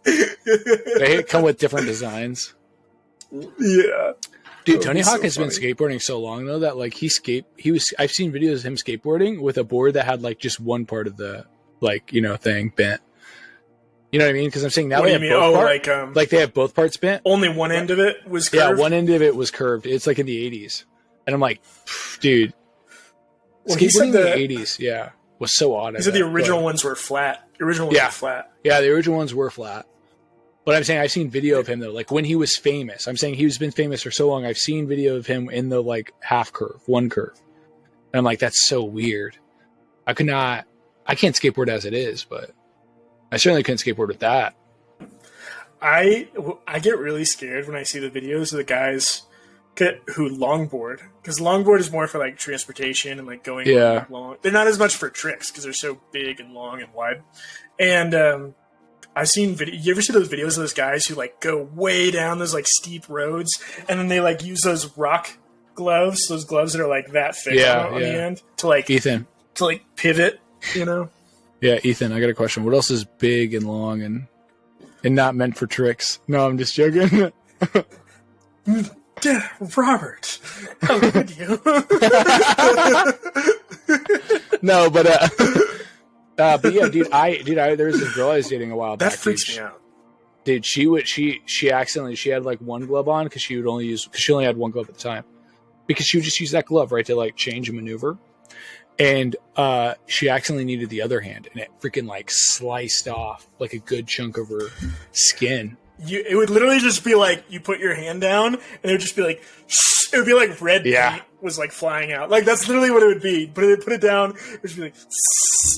Like they come with different designs. Yeah. Dude, Tony Hawk has been skateboarding so long though that like I've seen videos of him skateboarding with a board that had like just one part of the like, you know, thing bent. You know what I mean? Because I'm saying now they have both parts. Like they have both parts bent. Only one end of it was curved? Yeah, one end of it was curved. It's like in the 80s. And I'm like, dude. Well, skateboarding in the 80s, was so odd. He said the original ones were flat. The original ones were flat. Yeah, the original ones were flat. But I'm saying I've seen video of him though, like when he was famous. I'm saying he's been famous for so long. I've seen video of him in the like half curve, one curve. And I'm like, that's so weird. I can't skateboard as it is, but I certainly couldn't skateboard with that. I get really scared when I see the videos of the guys who longboard, because longboard is more for like transportation and like going long. They're not as much for tricks because they're so big and long and wide. And I've seen you ever see those videos of those guys who like go way down those like steep roads and then they like use those rock gloves, those gloves that are like that thick on the end to like Ethan to like pivot, you know? Yeah, Ethan, I got a question. What else is big and long and not meant for tricks? No, I'm just joking. Robert, how could you? No, but yeah, dude, there was this girl I was dating a while back. That freaks me out. Dude, she accidentally, she had like one glove on because she only had one glove at the time, because she would just use that glove, right, to like change and maneuver. And she accidentally needed the other hand, and it freaking like sliced off like a good chunk of her skin. It would literally just be like you put your hand down, and it would just be like, It would be like red paint was like flying out. Like that's literally what it would be. Put it down. It would be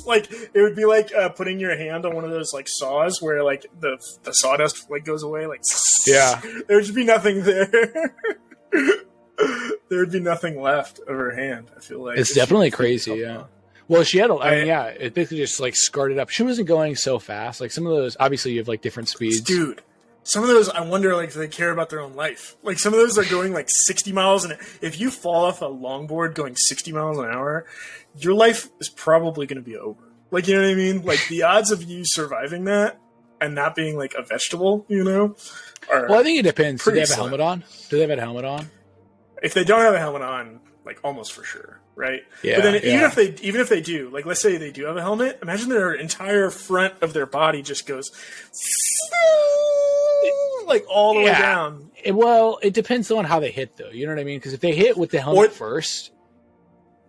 like it would be like putting your hand on one of those like saws where like the sawdust like goes away. Like there would just be nothing there. There would be nothing left of her hand. I feel like it's definitely crazy. Yeah. Well, she had. It basically just like scarred up. She wasn't going so fast. Like some of those, obviously, you have like different speeds, dude. Some of those, I wonder, like, do they care about their own life? Like, some of those are going, like, 60 miles an hour. If you fall off a longboard going 60 miles an hour, your life is probably going to be over. Like, you know what I mean? Like, the odds of you surviving that and not being, like, a vegetable, you know, are well, I think it depends. Do they have a helmet on? Do they have a helmet on? If they don't have a helmet on, like, almost for sure, right? Yeah. But then even if they do, like, let's say they do have a helmet, imagine their entire front of their body just goes... like all the way down. Well, it depends on how they hit, though. You know what I mean? Because if they hit with the helmet first,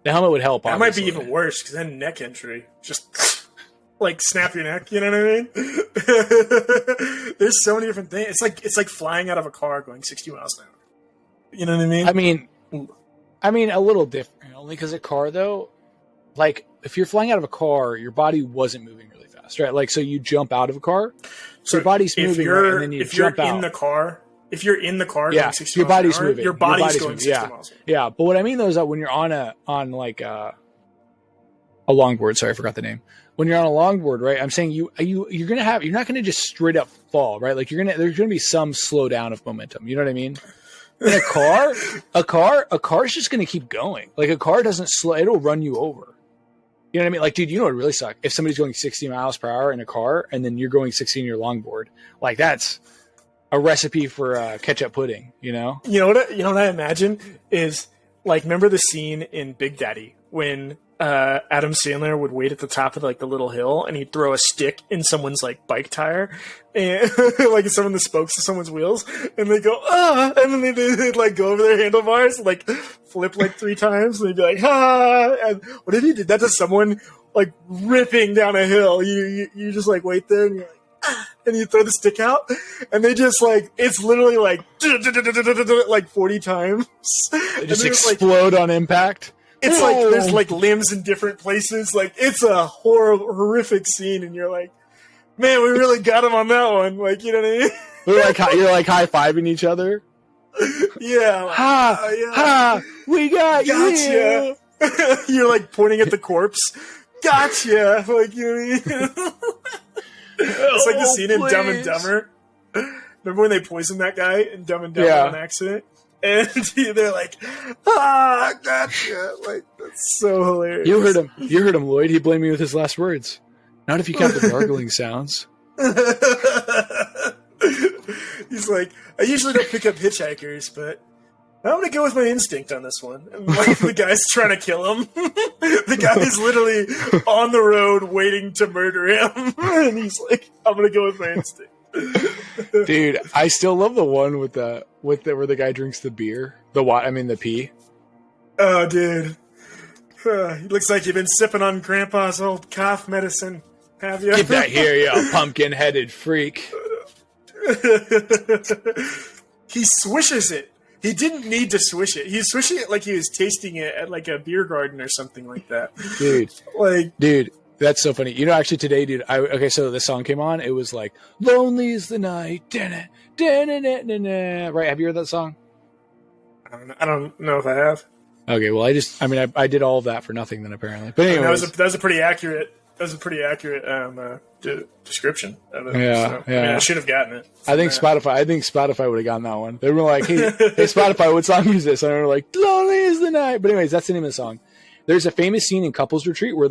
the helmet would help. That might be even worse because then neck injury, just like snap your neck. You know what I mean? There's so many different things. It's like flying out of a car going 60 miles an hour. You know what I mean? I mean a little different. Only because a car, though, like if you're flying out of a car, your body wasn't moving really fast, right? Like so, you jump out of a car. So your body's moving, right, and then you jump out. If you're in the car, yeah, your body's moving. Your body's going 60 miles. Yeah, but what I mean though is that when you're on a longboard, sorry, I forgot the name. When you're on a longboard, right? I'm saying you're not gonna just straight up fall, right? Like there's gonna be some slowdown of momentum. You know what I mean? In a car's just gonna keep going. Like a car doesn't slow; it'll run you over. You know what I mean? Like, dude, you know what would really suck? If somebody's going 60 miles per hour in a car and then you're going 60 in your longboard. Like, that's a recipe for ketchup pudding, you know? You know what I imagine is, like, remember the scene in Big Daddy when Adam Sandler would wait at the top of, like, the little hill and he'd throw a stick in someone's, like, bike tire and, like, in some of the spokes of someone's wheels and they go, and then they'd, like, go over their handlebars and, like, flip, like, 3 times and they'd be like, and what if you did that to someone, like, ripping down a hill? You just, like, wait there and you're like, and you throw the stick out and they just, like, it's literally, like, like, 40 times. They just explode on impact. It's like there's like limbs in different places. Like it's a horrific scene, and you're like, "Man, we really got him on that one." Like you know what I mean? You're like high-fiving each other. Yeah. We got you. You're like pointing at the corpse. Gotcha. Like you know what I mean? It's like the scene in Dumb and Dumber. Remember when they poisoned that guy in Dumb and Dumber on accident? And they're like, gotcha. Like, that's so hilarious. You heard him, Lloyd. He blamed me with his last words. Not if you count the gargling sounds. He's like, I usually don't pick up hitchhikers, but I'm going to go with my instinct on this one. And like, the guy's trying to kill him. The guy's literally on the road waiting to murder him. And he's like, I'm going to go with my instinct. Dude, I still love the one with where the guy drinks the beer, the pee. Oh, dude, he looks like you've been sipping on Grandpa's old cough medicine. Have you? Get that here, you pumpkin-headed freak. He swishes it. He didn't need to swish it. He was swishing it like he was tasting it at like a beer garden or something like that. Dude. That's so funny. You know, actually today, dude, so the song came on. It was like, Lonely is the Night. Right? Have you heard that song? I don't know if I have. Okay, well, I did all of that for nothing then, apparently. But anyway. That was a pretty accurate description of it. Yeah, so, I mean, I should have gotten it. I think Spotify would have gotten that one. They were like, hey, Spotify, what song is this? And they were like, Lonely is the Night. But anyways, that's the name of the song. There's a famous scene in Couples Retreat where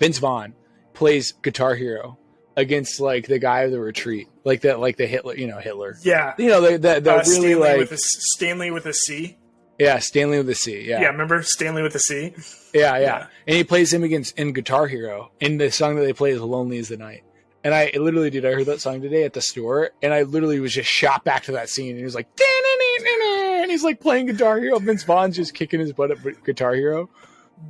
Vince Vaughn plays Guitar Hero against like the guy of the retreat, like the Hitler, Hitler. Yeah, the really Stanley with a C. Yeah, Stanley with a C. Yeah, remember Stanley with a C? Yeah. And he plays him in Guitar Hero, and the song that they play is "Lonely Is the Night." And I literally I heard that song today at the store, and I literally was just shot back to that scene, and he was like, and he's like playing Guitar Hero. Vince Vaughn's just kicking his butt at Guitar Hero.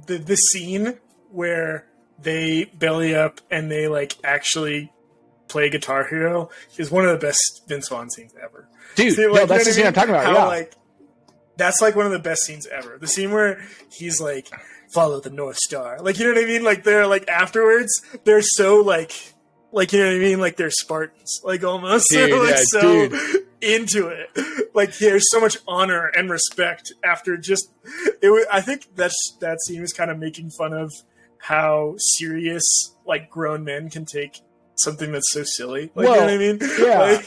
The scene where they belly up and they like actually play Guitar Hero is one of the best Vince Vaughn scenes ever. Dude, that's the scene I'm talking about. That's like one of the best scenes ever. The scene where he's like, follow the North Star. Like, you know what I mean? Like, they're like, afterwards, they're so like, you know what I mean? Like, they're Spartans. Like, almost. Dude, they're like, into it. Like, there's so much honor and respect after just, I think that scene was kind of making fun of how serious, like, grown men can take something that's so silly. Like, you know what I mean? Yeah.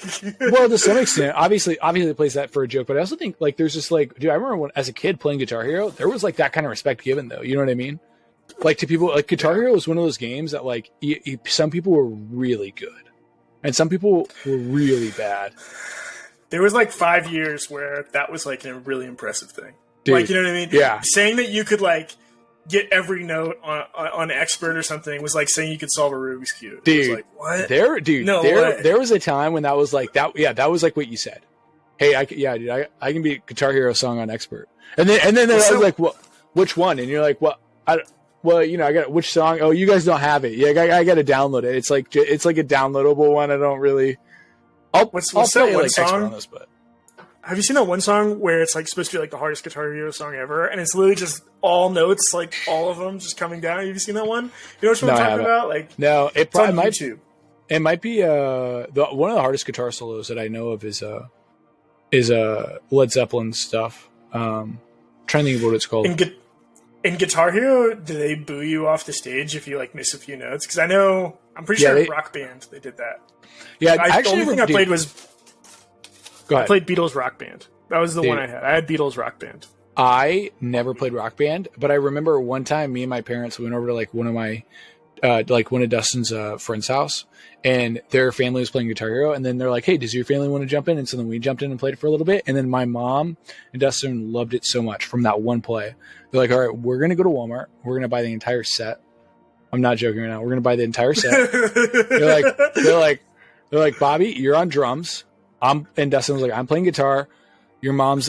Well, to some extent, obviously it plays that for a joke, but I also think, like, there's just, like, dude, I remember when, as a kid playing Guitar Hero, there was, like, that kind of respect given, though. You know what I mean? Like, to people, like, Guitar Hero was one of those games that, like, some people were really good, and some people were really bad. There was, like, 5 years where that was, like, a really impressive thing. Dude, like, you know what I mean? Yeah. Saying that you could, like, get every note on expert or something was like saying you could solve a Rubik's Cube. Dude, it was like, what? There was a time when that was like that. Yeah, that was like what you said. Hey, I can beat a Guitar Hero song on expert. And then I was like, well, which one? And you're like, well, you know, I got which song? Oh, you guys don't have it. Yeah, I got to download it. It's like a downloadable one. I don't really. I'll play that one song? On this, but. Have you seen that one song where it's like supposed to be like the hardest Guitar Hero song ever, and it's literally just all notes, like all of them just coming down? Have you seen that one? You know what I'm talking about? Like, no, it probably might. YouTube. It might be one of the hardest guitar solos that I know of is Led Zeppelin stuff. Trying to think of what it's called. In Guitar Hero, do they boo you off the stage if you like miss a few notes? Because I'm pretty sure in Rock Band they did that. Yeah, the only thing I played was. I played Beatles Rock Band. That was the one I had. I had Beatles Rock Band. I never played Rock Band, but I remember one time me and my parents went over to like one of Dustin's friend's house, and their family was playing Guitar Hero, and then they're like, hey, does your family want to jump in? And so then we jumped in and played it for a little bit, and then my mom and Dustin loved it so much from that one play. They're like, all right, we're going to go to Walmart. We're going to buy the entire set. I'm not joking right now. We're going to buy the entire set. They're like, Bobby, you're on drums. And Dustin was like, I'm playing guitar. Your mom's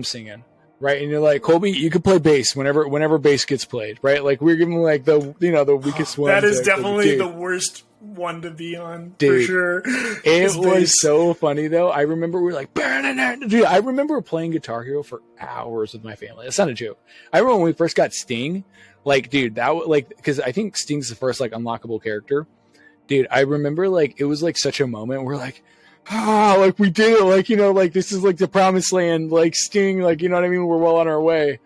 singing, right? And you're like, Colby, you can play bass whenever bass gets played, right? Like we're giving like the weakest one. That is definitely the worst one to be on, for sure. It was so funny though. I remember we were like, dude. I remember playing Guitar Hero for hours with my family. That's not a joke. I remember when we first got Sting, like, dude, that was like, because I think Sting's the first like unlockable character, dude. I remember like it was like such a moment. We're like. Like we did it, like, you know, like this is like the promised land, like Sting, like, you know what I mean? We're well on our way.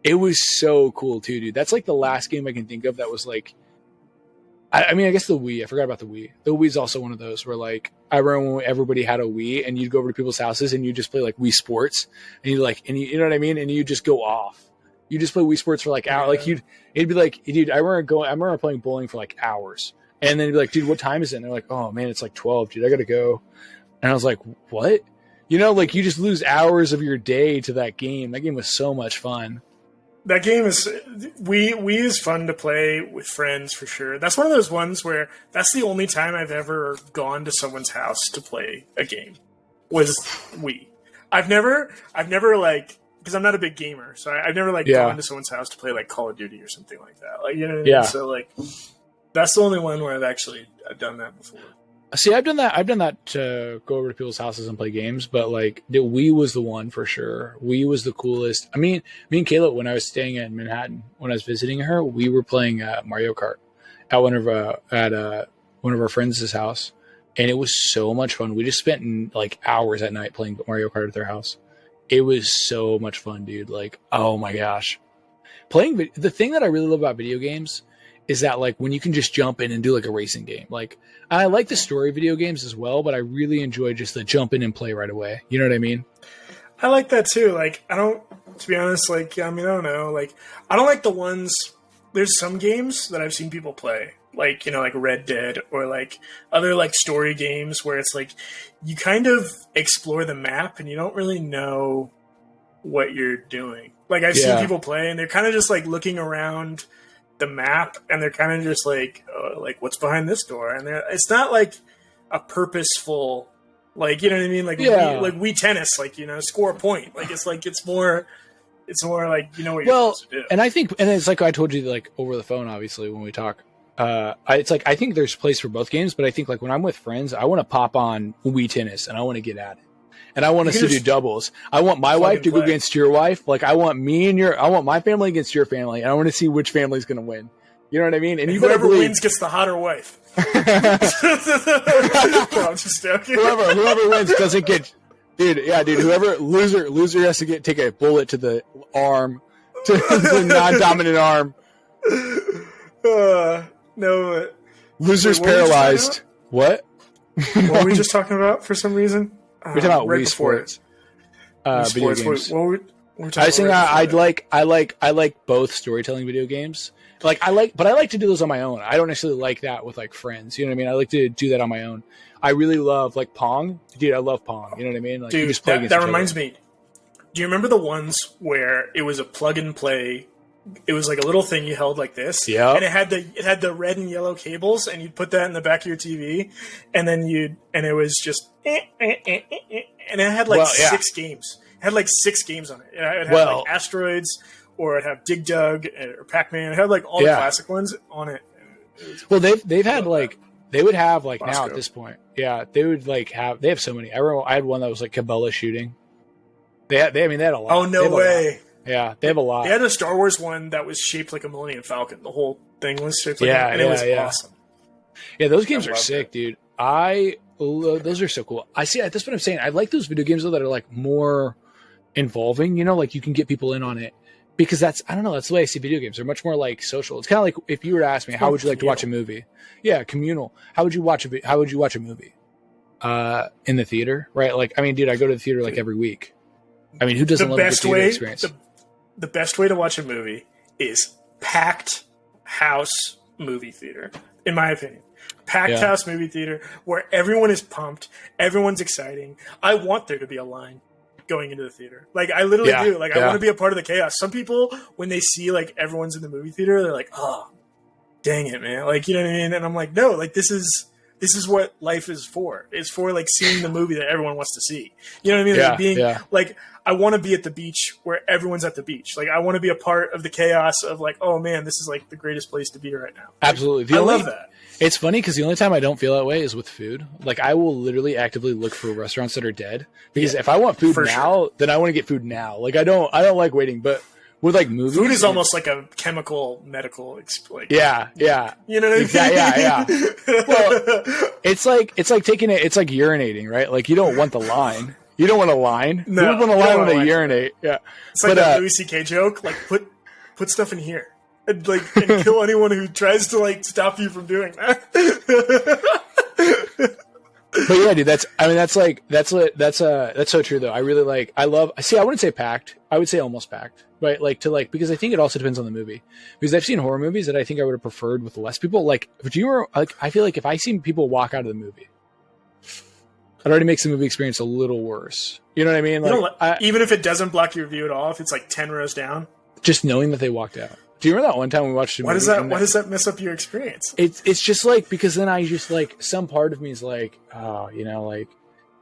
It was so cool too, dude. That's like the last game I can think of that was like, I mean, I guess the Wii. I forgot about the Wii. The Wii's also one of those where like, I remember when everybody had a Wii and you'd go over to people's houses and you just play like Wii Sports and you know what I mean? And you just go off. You just play Wii Sports for like hours. Like it'd be like, dude, I remember playing bowling for like hours. And then you'd be like, dude, what time is it? And they're like, oh man, it's like 12, dude. I got to go. And I was like, what? You know, like you just lose hours of your day to that game. That game was so much fun. That game is Wii is fun to play with friends for sure. That's one of those ones where that's the only time I've ever gone to someone's house to play a game was Wii. I've never like, because I'm not a big gamer, so I've never like gone to someone's house to play like Call of Duty or something like that. Like, you know what I mean? So like that's the only one where I've done that before. See, I've done that to go over to people's houses and play games, but like the Wii was the one for sure. Wii was the coolest. I mean, me and Kayla, when I was staying in Manhattan, when I was visiting her, we were playing Mario Kart at one of our friends' house, and it was so much fun. We just spent like hours at night playing Mario Kart at their house. It was so much fun, dude. Like, oh my gosh, the thing that I really love about video games is that like when you can just jump in and do like a racing game. Like I like the story video games as well, but I really enjoy just the jump in and play right away. You know what I mean? I like that too. Like to be honest, like, I mean, I don't know. Like I don't like the ones, there's some games that I've seen people play, like, you know, like Red Dead or like other like story games where it's like you kind of explore the map and you don't really know what you're doing. Like I've seen people play and they're kind of just like looking around the map and they're kind of just like what's behind this door, and it's not like a purposeful, like, you know what I mean, like Wii tennis, like, you know, score a point, like it's more like, you know what you're supposed to do. And I think, and it's like I told you, like over the phone obviously when we talk, it's like I think there's place for both games, but I think like when I'm with friends I want to pop on Wii tennis and I want to get at it. and I want us to do doubles. I want my wife to go against your wife. Like I want my family against your family, and I want to see which family's going to win. You know what I mean? And whoever wins gets the hotter wife. No, I'm just joking. Whoever wins doesn't get, dude. Whoever loser has to take a bullet to the arm, to the non-dominant arm. No. Loser's paralyzed. What? What were we just talking about for some reason? We're talking about Wii Sports. Video games. I like both storytelling video games. But I like to do those on my own. I don't necessarily like that with like friends. You know what I mean? I like to do that on my own. I really love like Pong. Dude, I love Pong. You know what I mean? Like, dude, that reminds me. Do you remember the ones where it was a plug and play? It was like a little thing you held like this, and it had the red and yellow cables, and you'd put that in the back of your TV, and then it was just and it had like 6 games. It had like 6 games on it. It had like Asteroids, or it'd have Dig Dug or Pac-Man. It had like all the classic ones on it. Well, they've had like they would have like Bosco. Now at this point, they would like have they have so many. I remember I had one that was like Cabela shooting. They had a lot. Oh no way. Yeah, they have a lot. They had a Star Wars one that was shaped like a Millennium Falcon. The whole thing was shaped like and it was awesome. Yeah, those games are sick, dude. Those are so cool. I see. That's what I'm saying. I like those video games though that are like more involving. You know, like you can get people in on it because that's the way I see video games. They're much more like social. It's kind of like if you were to ask me, how would you like to watch a movie? Yeah, communal. How would you watch a movie? In the theater, right? Like, I mean, dude, I go to the theater like every week. I mean, who doesn't love the theater experience? The best way to watch a movie is packed house movie theater, in my opinion. Packed house movie theater where everyone is pumped, everyone's exciting. I want there to be a line going into the theater. Like, I literally do. Like, I want to be a part of the chaos. Some people, when they see, like, everyone's in the movie theater, they're like, oh, dang it, man. Like, you know what I mean? And I'm like, no, like, this is what life is for. It's for, like, seeing the movie that everyone wants to see. You know what I mean? Like, I want to be at the beach where everyone's at the beach. Like, I want to be a part of the chaos of, like, oh, man, this is, like, the greatest place to be right now. Like, absolutely. I love that. It's funny because the only time I don't feel that way is with food. Like, I will literally actively look for restaurants that are dead. Because if I want food now, then I want to get food now. Like, I don't like waiting. But with, like, movies... Food is almost like a chemical, medical... Like, yeah. You know what I mean? Yeah. Well, it's like taking it... It's like urinating, right? Like, you don't want the line. You don't want a line. No, you don't want a line when they urinate. Yeah. It's like that Louis C.K. joke. Like, put stuff in here. And kill anyone who tries to, like, stop you from doing that. But yeah, dude, that's so true though. I wouldn't say packed. I would say almost packed. Right? Because I think it also depends on the movie. Because I've seen horror movies that I think I would have preferred with less people. Like, I feel like if I see people walk out of the movie, it already makes the movie experience a little worse. You know what I mean? Like, even if it doesn't block your view at all, if it's like 10 rows down, just knowing that they walked out. Do you remember that one time we watched a movie? Why does that mess up your experience? It's just like, because then I just like, some part of me is like, oh, you know, like,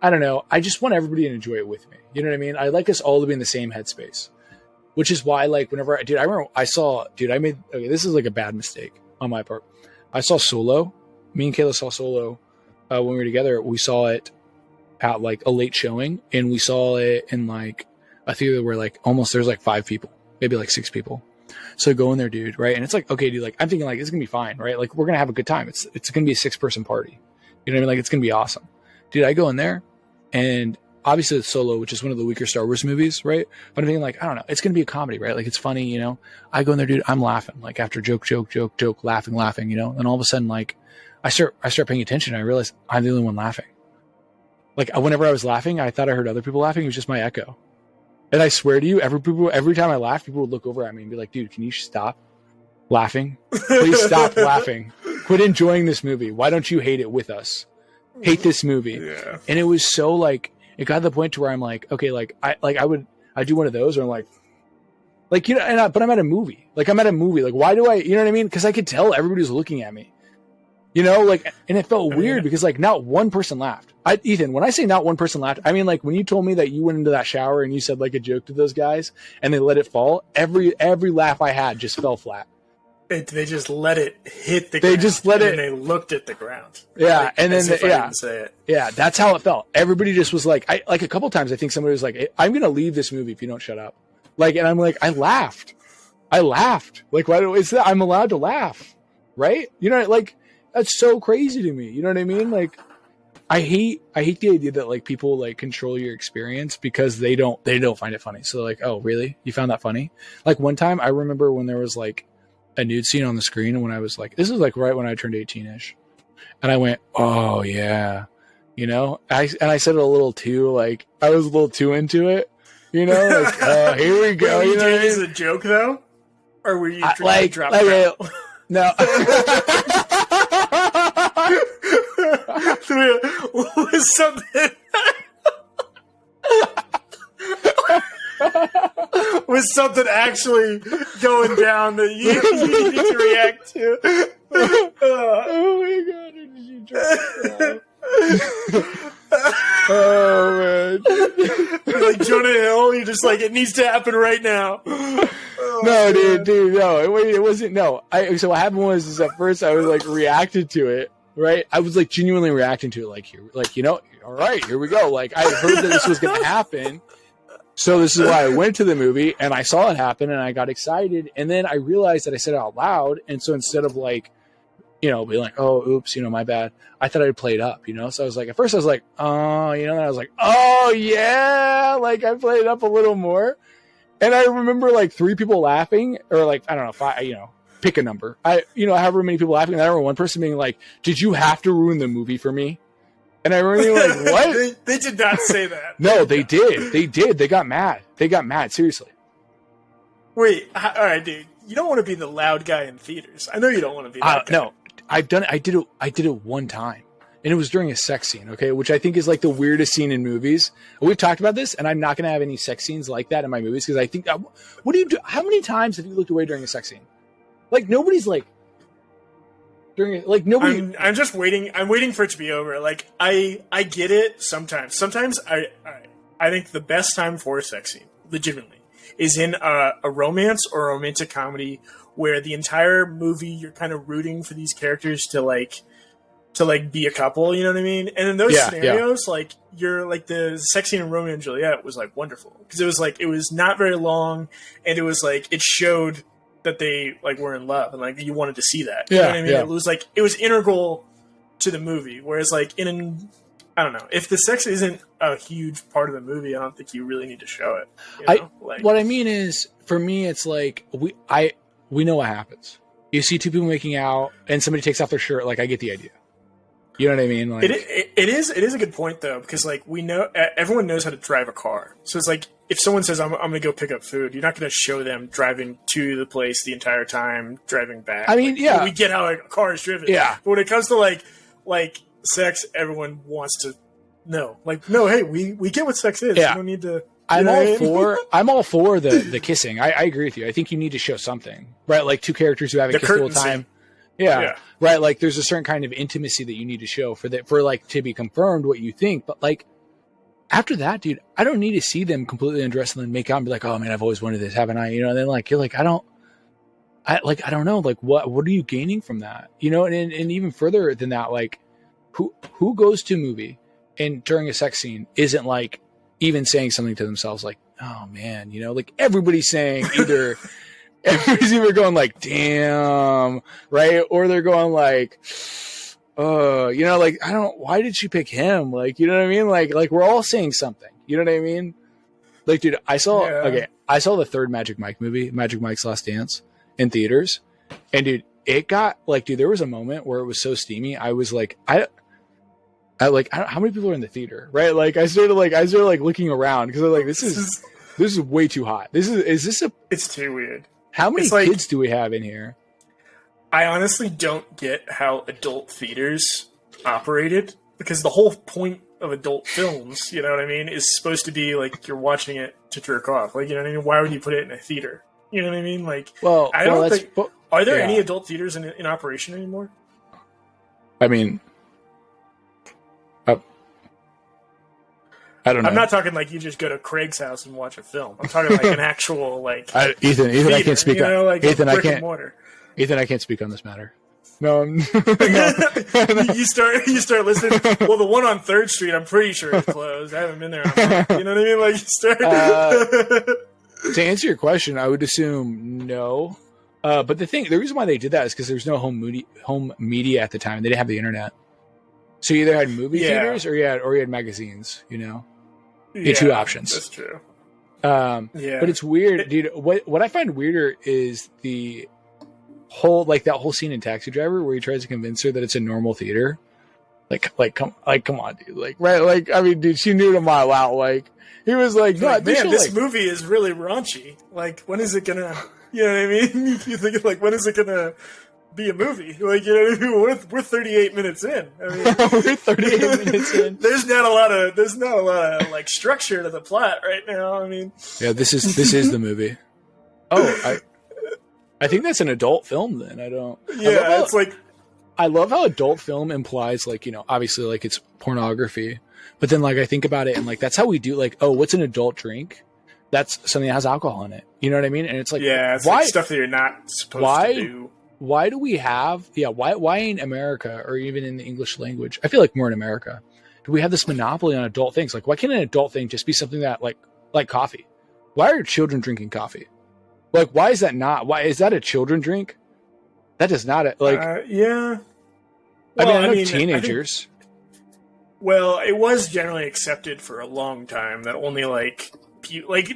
I don't know. I just want everybody to enjoy it with me. You know what I mean? I like us all to be in the same headspace, which is why, like, whenever I made this is like a bad mistake on my part. I saw Solo. Me and Kayla saw Solo when we were together. We saw it at like a late showing, and we saw it in like a theater where like almost there's like 5 people, maybe like 6 people. So go in there, dude, right? And it's like, okay, dude, like I'm thinking like it's gonna be fine, right? Like we're gonna have a good time. It's gonna be a 6-person party. You know what I mean? Like it's gonna be awesome. Dude, I go in there, and obviously it's Solo, which is one of the weaker Star Wars movies, right? But I'm thinking like, I don't know, it's gonna be a comedy, right? Like it's funny, you know. I go in there, dude, I'm laughing, like after joke, laughing, you know. And all of a sudden, like I start paying attention, and I realize I'm the only one laughing. Like whenever I was laughing, I thought I heard other people laughing. It was just my echo. And I swear to you, every time I laughed, people would look over at me and be like, dude, can you stop laughing? Please stop laughing. Quit enjoying this movie. Why don't you hate it with us? Hate this movie. Yeah. And it was so like, it got to the point to where I'm like, okay, like I do one of those where I'm like, you know, but I'm at a movie. Like I'm at a movie. Like, why do I, you know what I mean? Because I could tell everybody was looking at me. You know, like, and it felt weird because like not one person laughed. Ethan, when I say not one person laughed, I mean like when you told me that you went into that shower and you said like a joke to those guys and they let it fall, every laugh I had just fell flat. They just let it hit the ground. They just let it. And they looked at the ground. Yeah, like, and then say it. Yeah, that's how it felt. Everybody just was like, like a couple times. I think somebody was like, "I'm gonna leave this movie if you don't shut up." Like, and I'm like, I laughed. Like, why do is that? I'm allowed to laugh, right? You know, like that's so crazy to me. You know what I mean? Like, I hate the idea that like people like control your experience because they don't find it funny. So like, oh really? You found that funny? Like one time, I remember when there was like a nude scene on the screen, and when I was like, this is like right when I turned 18-ish, and I went, oh yeah, you know, I said it a little too, like I was a little too into it, you know, like here we go. Were you doing this as a joke though, or were you trying to drop it? No. Was something was something actually going down that you needed to react to? Oh my god! Did you drop that? Oh man! You're like Jonah Hill. You're just like, it needs to happen right now. No, dude, no. It wasn't. No, so what happened was at first I was like reacted to it. Right, I was like genuinely reacting to it, like here, like you know, all right, here we go. Like I heard that this was going to happen, so this is why I went to the movie and I saw it happen and I got excited, and then I realized that I said it out loud, and so instead of like, you know, being like, oh, oops, you know, my bad, I thought I'd play it up, you know. So I was like, at first I was like, oh, you know, and I was like, oh yeah, like I played it up a little more, and I remember like 3 people laughing, or like I don't know, 5, you know. Pick a number. However many people laughing, and I remember one person being like, "Did you have to ruin the movie for me?" And I remember being like, "What?" they did not say that. No, they did. They did. They got mad. Seriously. Wait, all right, dude. You don't want to be the loud guy in theaters. I know you don't want to be that guy. No, I've done it. I did it one time, and it was during a sex scene. Okay, which I think is like the weirdest scene in movies. We've talked about this, and I'm not going to have any sex scenes like that in my movies because I think. What do you do? How many times have you looked away during a sex scene? Like nobody's like during like nobody. I'm just waiting. I'm waiting for it to be over. Like I get it. Sometimes I think the best time for a sex scene, legitimately, is in a romance or a romantic comedy where the entire movie you're kind of rooting for these characters to be a couple. You know what I mean? And in those scenarios, like you're like the sex scene in Romeo and Juliet was like wonderful because it was not very long and it was like it showed that they like were in love and like you wanted to see that. You know what I mean? It was like it was integral to the movie. Whereas like I don't know, if the sex isn't a huge part of the movie, I don't think you really need to show it. You know? What I mean is, for me, it's like we know what happens. You see 2 people making out and somebody takes off their shirt. Like I get the idea. You know what I mean? Like it is a good point though, because like we know everyone knows how to drive a car. So it's like if someone says I'm going to go pick up food, you're not going to show them driving to the place the entire time, driving back. I mean, like, we get how a car is driven. Yeah. But when it comes to like sex, everyone wants to know. Like, no, hey, we get what sex is. Yeah. You don't need to. I'm all for the kissing. I agree with you. I think you need to show something, right? Like 2 characters who haven't kissed the whole time. Yeah. Right. Like there's a certain kind of intimacy that you need to show for like to be confirmed what you think. But like after that, dude, I don't need to see them completely undressed and then make out and be like, oh man, I've always wanted this, haven't I? You know, and then like you're like, I don't know, like what are you gaining from that? You know, and even further than that, like who goes to a movie and during a sex scene isn't like even saying something to themselves like, oh man, you know, like everybody's saying everybody's either going like, damn, right? Or they're going like, you know, like, why did she pick him? Like, you know what I mean? Like we're all saying something, you know what I mean? Like, dude, I saw the 3rd Magic Mike movie, Magic Mike's Last Dance, in theaters. And dude, it got like, dude, there was a moment where it was so steamy. I was like, I don't, how many people are in the theater, right? Like I started looking around because I'm like, this is way too hot. It's too weird. How many kids do we have in here? I honestly don't get how adult theaters operated because the whole point of adult films, you know what I mean, is supposed to be like you're watching it to jerk off. Like, you know what I mean? Why would you put it in a theater? You know what I mean? Like, I don't think. Are there any adult theaters in operation anymore? I mean, I don't know. I'm not talking like you just go to Craig's house and watch a film. I'm talking like an actual like Ethan, theater, I can't speak up. Like Ethan, I can't. Ethan, I can't speak on this matter. No, no. You start listening. Well, the one on 3rd Street, I'm pretty sure is closed. I haven't been there. You know what I mean? Like, you start. To answer your question, I would assume no. But the reason why they did that is because there was no home media at the time. They didn't have the internet, so you either had movie theaters or you had magazines. You had 2 options. That's true. But it's weird, dude. What I find weirder is the whole that whole scene in Taxi Driver where he tries to convince her that it's a normal theater. Come on, dude. Right? I mean, dude, she knew it a mile out. He was like, "No, man, this movie is really raunchy. When is it gonna?" You know what I mean? You think when is it gonna be a movie? You know what I mean? We're 38 minutes in. I mean, we're 38 minutes in. There's not a lot of structure to the plot right now. I mean, yeah, this is the movie. Oh, I think that's an adult film. Then I don't. Yeah, I love how adult film implies obviously it's pornography, but then I think about it and that's how we do what's an adult drink? That's something that has alcohol in it. You know what I mean? And it's why stuff that you're not supposed to do. Why do we have why in America or even in the English language? I feel like more in America, do we have this monopoly on adult things? Why can't an adult thing just be something that like coffee? Why are children drinking coffee? Why is that not? Why is that a children drink? That is not yeah. Well, I mean teenagers. It was generally accepted for a long time that only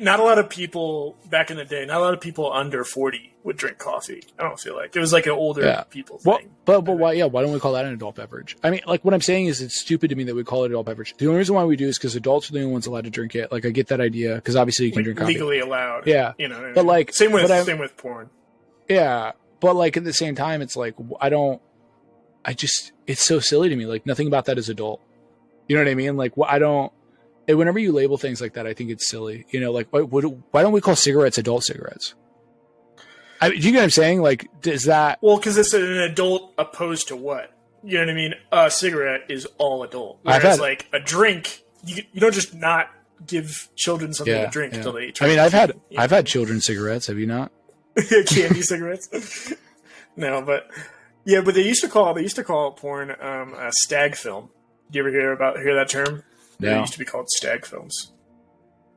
not a lot of people back in the day, not a lot of people under 40 would drink coffee. I don't feel like it was an older people thing. But why? Yeah, why don't we call that an adult beverage? I mean, what I'm saying is it's stupid to me that we call it an adult beverage. The only reason why we do is because adults are the only ones allowed to drink it. I get that idea because obviously you can drink coffee legally allowed. Yeah, but same with porn. Yeah, but at the same time, it's it's so silly to me. Nothing about that is adult. You know what I mean? Whenever you label things like that, I think it's silly. Why don't we call cigarettes adult cigarettes? Do you get what I'm saying? Is that... Well, because it's an adult opposed to what? You know what I mean? A cigarette is all adult. Whereas, a drink, you don't just not give children something to drink until they... I mean, I've had children's cigarettes. Have you not? Candy cigarettes? No, but... Yeah, but they used to call porn a stag film. Do you ever hear that term? No. They used to be called stag films.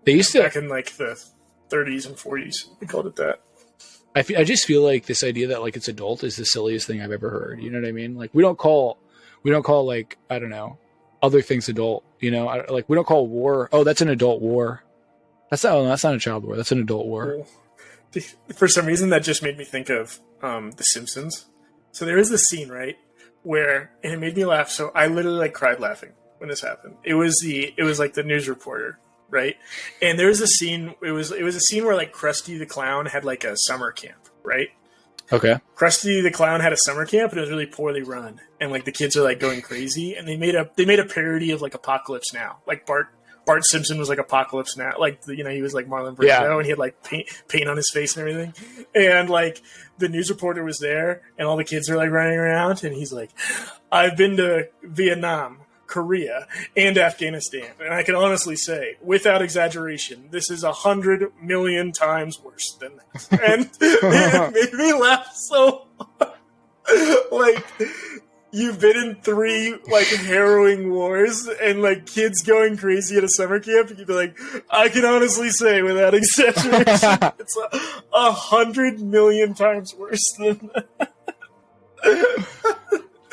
They used to... Back in the 30s and 40s, they called it that. I just feel like this idea that it's adult is the silliest thing I've ever heard. You know what I mean? We don't call I don't know, other things adult. We don't call war. Oh, that's an adult war. That's not a child war. That's an adult war. For some reason, that just made me think of The Simpsons. So there is this scene, right, and it made me laugh. So I literally cried laughing when this happened. It was the news reporter, right? And there was a scene. It was a scene where Krusty the Clown had a summer camp, right? Okay. Krusty the Clown had a summer camp, and it was really poorly run, and the kids are going crazy. And they made a parody of Apocalypse Now, Bart Simpson was Apocalypse Now, he was Marlon Brando, and he had paint on his face and everything, and the news reporter was there, and all the kids are running around, and he's I've been to Vietnam, Korea, and Afghanistan, and I can honestly say, without exaggeration, this is 100 million times worse than that. And it made me laugh so hard. You've been in 3 harrowing wars and kids going crazy at a summer camp, and you'd be I can honestly say without exaggeration, it's 100 million times worse than that.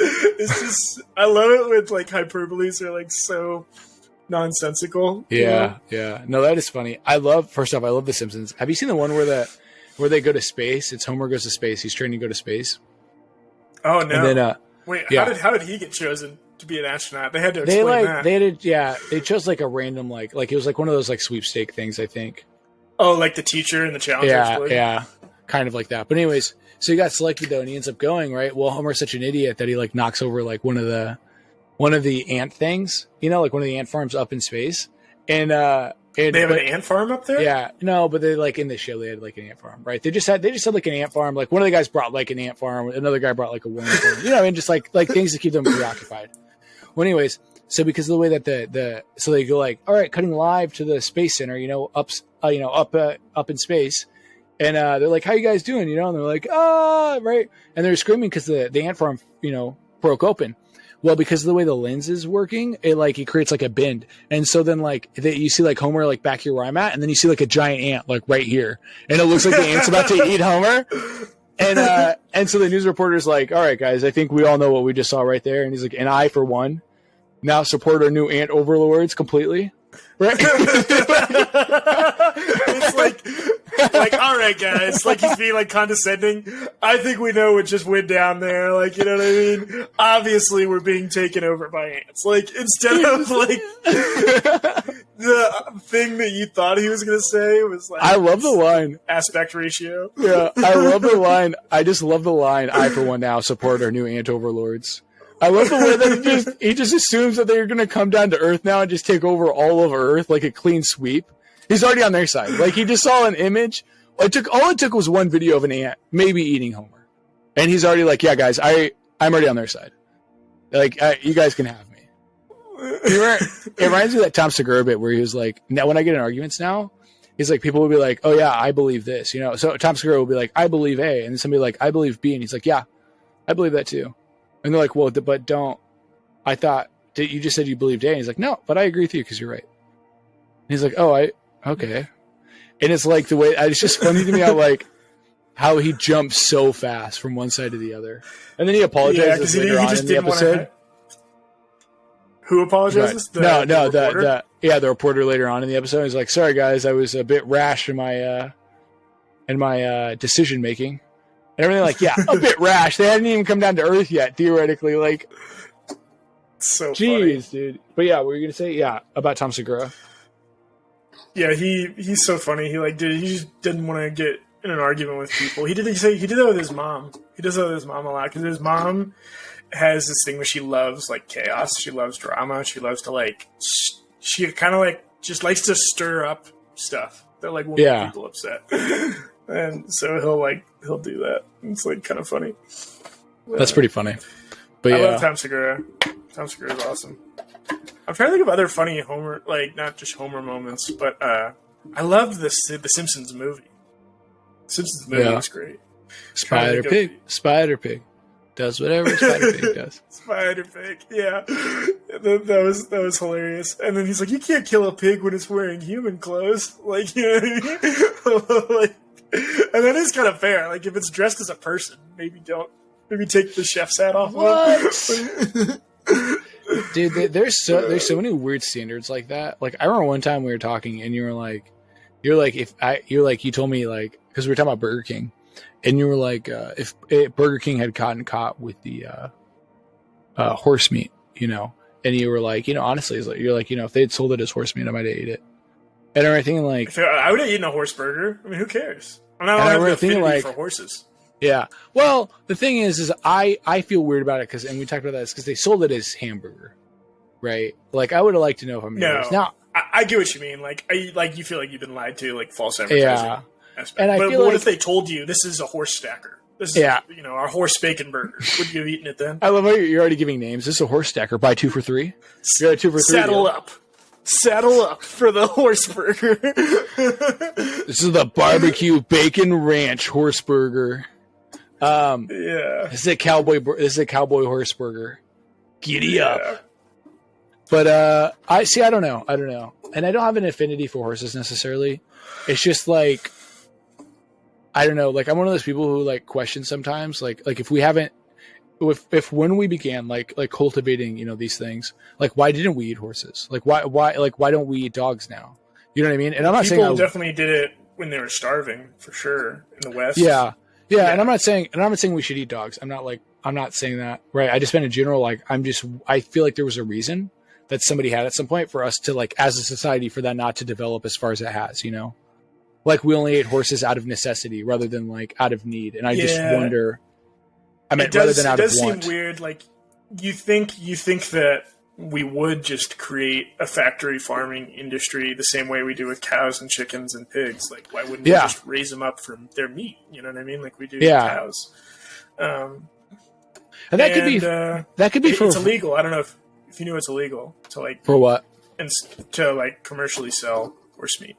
It's just, I love it with hyperboles are so nonsensical. Yeah, yeah. No, that is funny. First off, I love The Simpsons. Have you seen the one where they go to space? It's Homer goes to space. He's training to go to space. Oh no! And then, wait, how did he get chosen to be an astronaut? They had to explain that. They chose a random it was one of those sweepstake things, I think. Oh, the teacher and the challenger. Yeah, kind of like that. But anyways, so he got selected though, and he ends up going, right. Well, Homer's such an idiot that he knocks over one of the ant things, one of the ant farms up in space, and they have an ant farm up there. Yeah, no, but they in the show they had an ant farm, right? They just had an ant farm. One of the guys brought an ant farm, another guy brought a worm farm, and just things to keep them preoccupied. Well, anyways, so because of the way that so they go all right, cutting live to the space center, up in space. And they're like, how you guys doing? You know, and they're like, right. And they're screaming because the ant farm, broke open. Well, because of the way the lens is working, it creates like a bend. And so then you see like Homer like back here where I'm at, and then you see like a giant ant like right here. And it looks like the ant's about to eat Homer. And so the news reporter's like, all right, guys, I think we all know what we just saw right there. And he's like, and I, for one, now support our new ant overlords completely. Right? It's like, all right, guys. Like, he's being like condescending. I think we know what just went down there. Like, you know what I mean? Obviously, we're being taken over by ants. Like, instead of like the thing that you thought he was gonna say was like, I love the line aspect ratio. Yeah, I love the line. I just love the line. I, for one, now support our new ant overlords. I love the way that he just assumes that they're going to come down to Earth now and just take over all of Earth like a clean sweep. He's already on their side. Like, he just saw an image. All it took was one video of an ant maybe eating Homer. And he's already like, yeah, guys, I'm already on their side. Like, you guys can have me. It reminds me of that Tom Segura bit where he was like, now when I get in arguments now, he's like, people will be like, oh, yeah, I believe this. So Tom Segura will be like, I believe A. And then somebody like, I believe B. And he's like, yeah, I believe that too. And they're like, well, but don't. I thought you just said you believed A. And he's like, no, but I agree with you because you're right. And he's like, oh, okay. And it's like the way, it's just funny to me how he jumps so fast from one side to the other. And then he apologizes later on in the episode. Who apologizes? Right. The reporter later on in the episode. He's like, sorry guys, I was a bit rash in my decision making. And everything like, yeah, a bit rash. They hadn't even come down to Earth yet, theoretically. Like, so jeez, dude. But yeah, what were you gonna say? Yeah, about Tom Segura. Yeah, he's so funny. He just didn't want to get in an argument with people. He did that with his mom. He does that with his mom a lot because his mom has this thing where she loves like chaos. She loves drama. She loves to she kind of like just likes to stir up stuff that like will make people upset. And so he'll do that. It's like kind of funny. That's pretty funny. But I love Tom Segura. Tom Segura is awesome. I'm trying to think of other funny Homer, like not just Homer moments, but I love the Simpsons movie. Simpsons movie was great. Spider Pig does whatever Spider Pig does. Spider Pig, yeah, that was hilarious. And then he's like, "You can't kill a pig when it's wearing human clothes." Like, you know what I mean? Like, and that is kind of fair. Like, if it's dressed as a person, maybe take the chef's hat off. What? Dude, there's so many weird standards like that. Like, I remember one time we were talking, and you told me like, because we were talking about Burger King, and you were like, if Burger King had gotten caught with the horse meat, and you were like, honestly, you're like, if they had sold it as horse meat, I might have ate it. And I'm thinking like, I would have eaten a horse burger. I mean, who cares? I'm not have the affinity for horses. Yeah. Well, the thing is I feel weird about it and we talked about that because they sold it as hamburger, right? Like, I would have liked to know if I'm now. I get what you mean. Like, you feel like you've been lied to, like false advertising. Yeah. And but what if they told you this is a horse stacker? This is our horse bacon burger. Would you have eaten it then? I love how you're already giving names. This is a horse stacker. Buy 2 for $3. You got a 2 for $3. Saddle up for the horse burger. This is the barbecue bacon ranch horse burger. This is a cowboy horse burger. Giddy up. But I don't know, and I don't have an affinity for horses necessarily. It's just like, I don't know. Like, I'm one of those people who like question sometimes. Like if we haven't, if when we began like cultivating these things, like, why didn't we eat horses? Like, why don't we eat dogs now? You know what I mean? And I'm not saying people definitely did it when they were starving, for sure, in the West. Yeah. And I'm not saying we should eat dogs. I'm not saying that, right? I just meant in general, like, I feel like there was a reason that somebody had at some point for us to, like, as a society, for that not to develop as far as it has, Like, we only ate horses out of necessity rather than like out of need. And I just wonder, rather than out of want. It does seem weird. Like, you think that we would just create a factory farming industry the same way we do with cows and chickens and pigs. Like, why wouldn't we just raise them up from their meat? You know what I mean? Like we do with cows. And that could be it's illegal. I don't know if you knew it's illegal to like for what and to like commercially sell horse meat.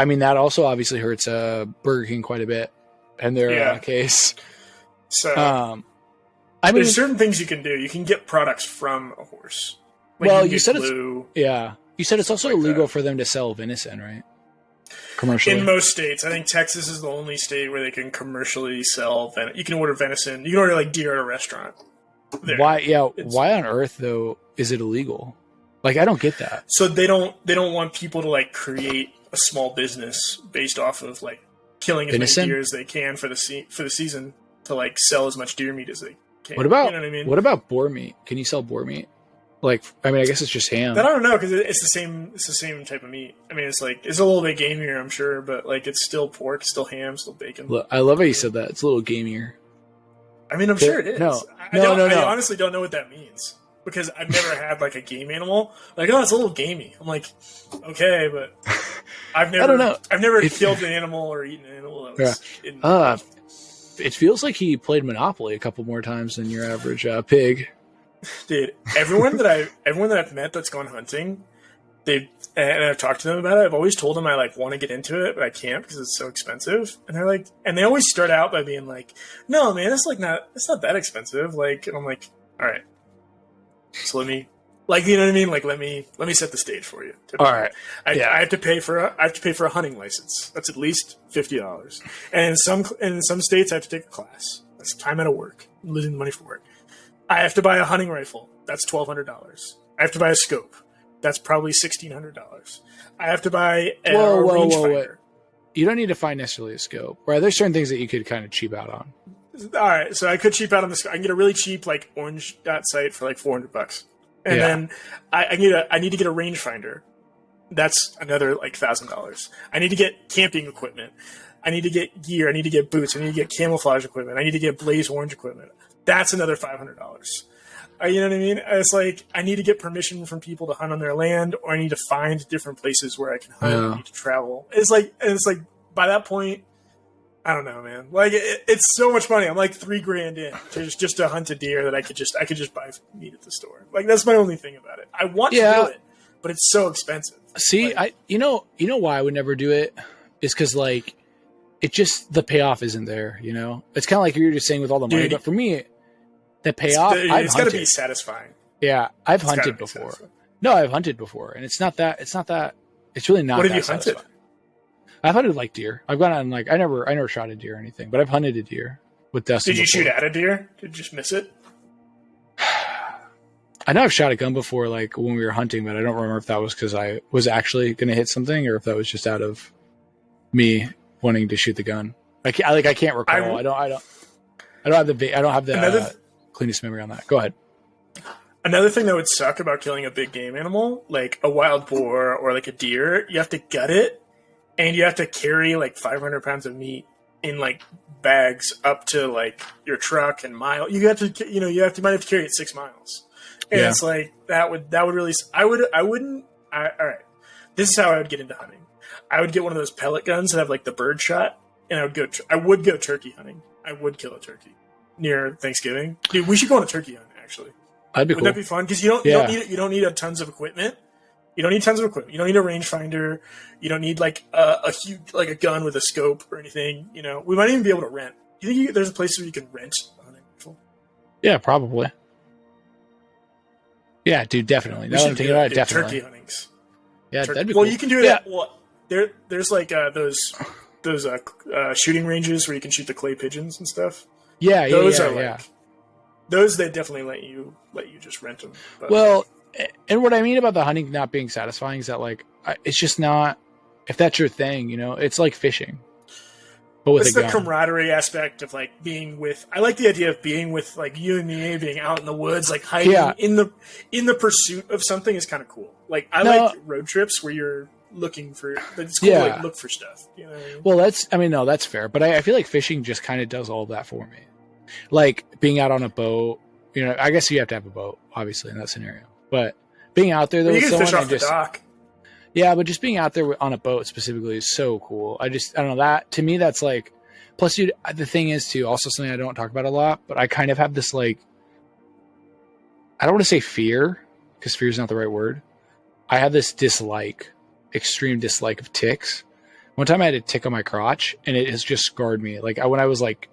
I mean, that also obviously hurts Burger King quite a bit, and their case. So, I mean, there's certain things you can do. You can get products from a horse. Like well, you said you said it's also illegal for them to sell venison, right? Commercially. In most states. I think Texas is the only state where they can commercially sell venison. You can order venison. You can order like deer at a restaurant. There. Why on earth though is it illegal? Like, I don't get that. So they don't want people to like create a small business based off of like killing as many deer as they can for the season to like sell as much deer meat as they can. What about, you know what I mean? What about boar meat? Can you sell boar meat? Like, I mean, I guess it's just ham. But I don't know, because it's the same type of meat. I mean, it's like, it's a little bit gamier, I'm sure, but like, it's still pork, still ham, still bacon. Look, I love how you said that. It's a little gamier. I mean, I'm sure it is. No. I honestly don't know what that means, because I've never had like a game animal. Like, oh, it's a little gamey. I'm like, okay, but I've never, I don't know. I've never killed an animal or eaten an animal that was it feels like he played Monopoly a couple more times than your average pig. Dude, everyone that I've met that's gone hunting, and I've talked to them about it. I've always told them I like want to get into it, but I can't because it's so expensive. And they're like, and they always start out by being like, "No, man, it's not that expensive." Like, and I'm like, all right, so let me, like, you know what I mean? Like, let me set the stage for you. All right, I have to pay for a hunting license. That's at least $50, and in some states I have to take a class. That's time out of work, I'm losing money for work. I have to buy a hunting rifle. That's $1,200. I have to buy a scope. That's probably $1,600. I have to buy a rangefinder. You don't need to find necessarily a scope. Right? There's certain things that you could kind of cheap out on. All right, so I could cheap out on the scope. I can get a really cheap like orange dot sight for like $400, and then I need to get a rangefinder. That's another like $1,000. I need to get camping equipment. I need to get gear. I need to get boots. I need to get camouflage equipment. I need to get blaze orange equipment. That's another $500. You know what I mean? It's like, I need to get permission from people to hunt on their land, or I need to find different places where I can hunt. I need to travel. It's like by that point, I don't know, man. Like, it's so much money. I'm like $3,000 in just to hunt a deer that I could just buy meat at the store. Like, that's my only thing about it. I want to do it, but it's so expensive. See, like, you know why I would never do it is because like it just, the payoff isn't there. You know, it's kind of like you were just saying with all the money, but for me, the payoff, it's got to be satisfying. Yeah, I've hunted before. No, I've hunted before, and it's not that. It's really not. What have you hunted? I've hunted like deer. I've gone on like I never shot a deer or anything, but I've hunted a deer with Dustin. Did you shoot at a deer? Did you just miss it? I know I've shot a gun before, like when we were hunting, but I don't remember if that was because I was actually going to hit something, or if that was just out of me wanting to shoot the gun. I can't recall. I don't have the cleanest memory on that. Go ahead. Another thing that would suck about killing a big game animal, like a wild boar or like a deer, you have to gut it, and you have to carry like 500 pounds of meat in like bags up to like your truck and mile. You might have to carry it 6 miles, and it's like that would really. All right. This is how I would get into hunting. I would get one of those pellet guns that have like the bird shot, and I would go turkey hunting. I would kill a turkey near Thanksgiving. Dude, we should go on a turkey hunt, actually. Wouldn't that be fun? Because you don't need tons of equipment. You don't need tons of equipment. You don't need a rangefinder. You don't need like a huge, like a gun with a scope or anything. You know, we might even be able to rent. Do you think there's a place where you can rent a hunting rifle? Yeah, probably. Yeah, dude, definitely. Now I'm thinking about it, definitely. Turkey huntings. Yeah, that'd be cool. Well, you can do that. Well, there's like those shooting ranges where you can shoot the clay pigeons and stuff. Yeah, those they definitely let you just rent them. But, well, and what I mean about the hunting not being satisfying is that like it's just not, if that's your thing, you know, it's like fishing, but with it's the camaraderie aspect of like being with. I like the idea of being with like you and me, being out in the woods, like hiding in the pursuit of something is kind of cool. Like I like road trips where you're looking for. It's cool to like look for stuff. You know what I mean? Well, that's fair, but I feel like fishing just kind of does all of that for me. Like being out on a boat, you know, I guess you have to have a boat, obviously, in that scenario. But being out there, you can fish off the dock. Yeah, but just being out there on a boat specifically is so cool. I don't know, that to me, that's like. Plus, dude, the thing is too, also something I don't talk about a lot, but I kind of have this like, I don't want to say fear, because fear is not the right word. I have this extreme dislike of ticks. One time I had a tick on my crotch, and it has just scarred me. Like when I was like